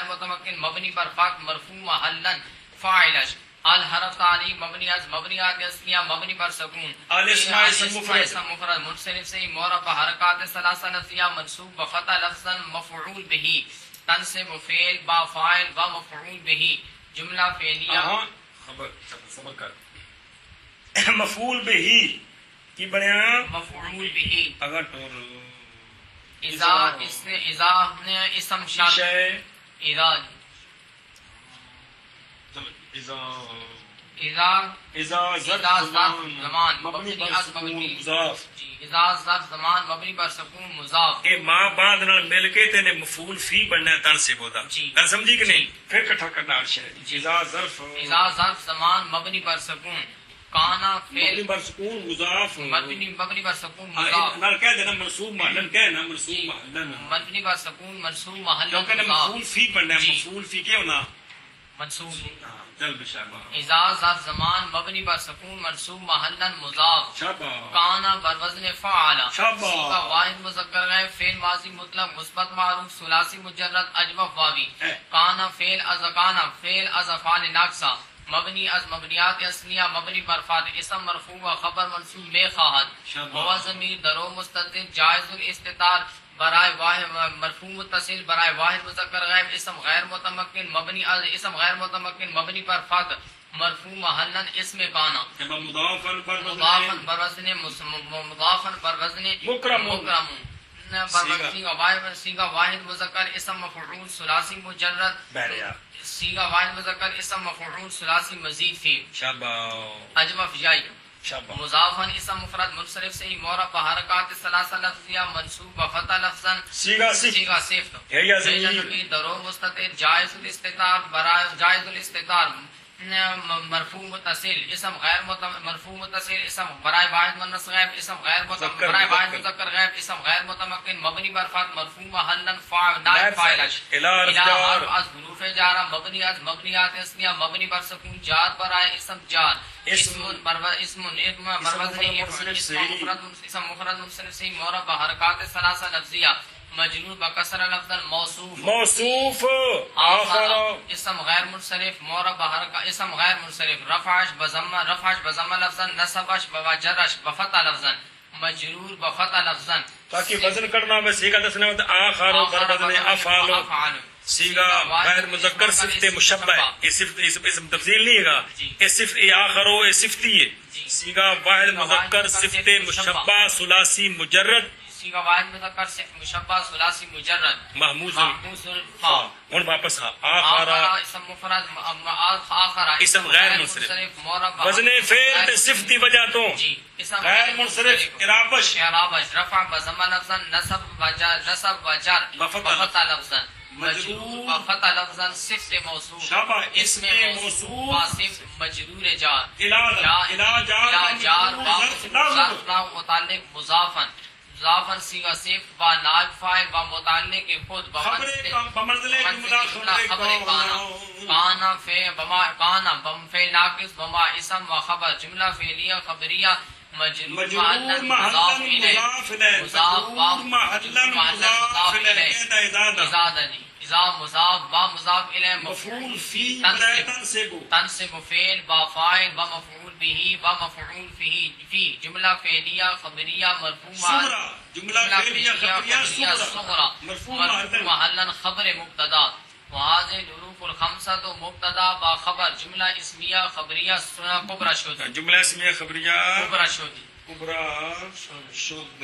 متمکن مبنی پر فاق مرفوع محلا فاعلش. الحرف تعریف مبنی از مبنیات اصلیہ مبنی پر سکون اسم مفرد منصرف سے معرب حرکات ثلاثہ لفظیہ منصوب بفتح لفظا مفعول به. تنصب فعل با فاعل و مفعول به جملہ فعلیہ خبر کر مفعول به کی بنیا مفعول به اگر ٹور اذا اسم شرط اذا ظرف زمان مبنی از مبنی مضاف اذا ظرف زمان مبنی پر سکون مضاف. اے ماں بعد نال مل کے تے نے مفعول فی بننا ہے تنصب ہوتا جی. گل سمجھی کہ نہیں پھر اکٹھا کرنا ہر شے. اذا ظرف زمان مبنی پر سکون کانا مبنی فعل بر سکون مضاف مبنی بر سکون ہاں، مضاف نہ کہہ دینا منصوب محلن کہنا منصوب محلن مبنی بر سکون منصوب محل کیونکہ نے مضاف مفعول فی پڑھنا ہے جی۔ مفعول فی کیا ہونا منصوب ہاں، چل بشابہ اذا ظرف زمان مبنی بر سکون منصوب محلا مضاف شابہ کانا بر وزن فعل شابہ۔ صیغہ واحد مذکر غائب فعل ماضی مطلق مثبت معروف ثلاثی مجرد اجوف واوی کانا فعل از افعال ناقصہ مبنی از مبنیات اصلیہ مبنی بر فاعل اسم مرفوع و خبر منصوب میں خواہد شابہ۔ ہوا ضمیر درو مستتر جائز الاستتار برائے واحد مرفوع متصل برائے واحد مذکر غائب اسم غیر متمکن مبنی از اسم غیر متمکن مبنی پر فتح مرفوع محلا اسم کانا جب مضافن پر مضافن بر وزن مضافن بر وزن مکرم صیغہ واحد مذکر اسم مفعول ثلاثی مجرد بہریا صیغہ واحد مذکر اسم مفعول ثلاثی مزید فی شابہ اجوف جائی شابہ مضافن اسم مفرد منصرف سے معرب بحرکات ثلاثہ لفظیہ منصوب بفتح لفظا سیگا صفت صیغہ صفت ہے یا ضمیر کی درو مستتر جائز الاستتار برائے جائز الاستتار مرفوع متصل اسم غیر مرفوع متصل اسم برائے واحد مؤنث غائب اسم غیر متمکن برائے واحد مذکر غائب اسم غیر متمکن مبنی بر فتح مرفوع محلا فاعل نائب فاعل الى از حروف جارہ مبنی از مبنیات اصلیہ مبنی بر سکون جار برائے اسم جار اسم مفرد منصرف سے معرب بحرکات ثلاثہ لفظیہ مجرور بکسر لفظ موصوف آخر اسم غیر منصرف معرب بحرکات اسم غیر منصرف رفعش بضمہ لفظا نصبش بجرش بفتح لفظا مجرور بفتح لفظا تاکہ وزن کرنا میں سیگا دسنا ہوتا آخر بر وزن افعال سیگا غیر مذکر صفت مشبہ ہے یہ صفت اسم تفضیل نہیں ہے گا یہ صفت یہ آخر ہو یہ صفتی ہے سیگا واحد مذکر صفت مشبہ ثلاثی مجرد سیغہ واحد مذکر صفت مشبہ ثلاثی مجرد محموز الفا اور واپس آخر اسم مفرد آخر اسم غیر منصرف وزن فعل صفتی وجہ تو غیر منصرف اعرابش رفع بضمہ لفظا نصب وجر بفتح لفظا مجرور بفتح لفظا صفت موصوف اسم موصوف صفت مجرور جار جار متعلق مضافن مضافن صیغہ صفت و نائب فاعل و متعلق خود خبر کانا کانا بم فعل ناقص بما اسم و خبر جملہ فعلیہ خبریہ مجرور مضاف الیہ مضاف مضاف الیہ اذا مضاف با مضاف الیہ مفعول فی تنصب فعل با فاعل و مفعول به و مفعول فی جملہ فعلیہ خبریہ مرفوع جملہ فعلیہ خبریہ صغرى مرفوع محلا خبر مبتدا وهذه الحروف الخمسة مبتدا با خبر جملہ اسمیہ خبریہ کبرى شد جملہ اسمیہ خبریہ کبرى شد کبرى شد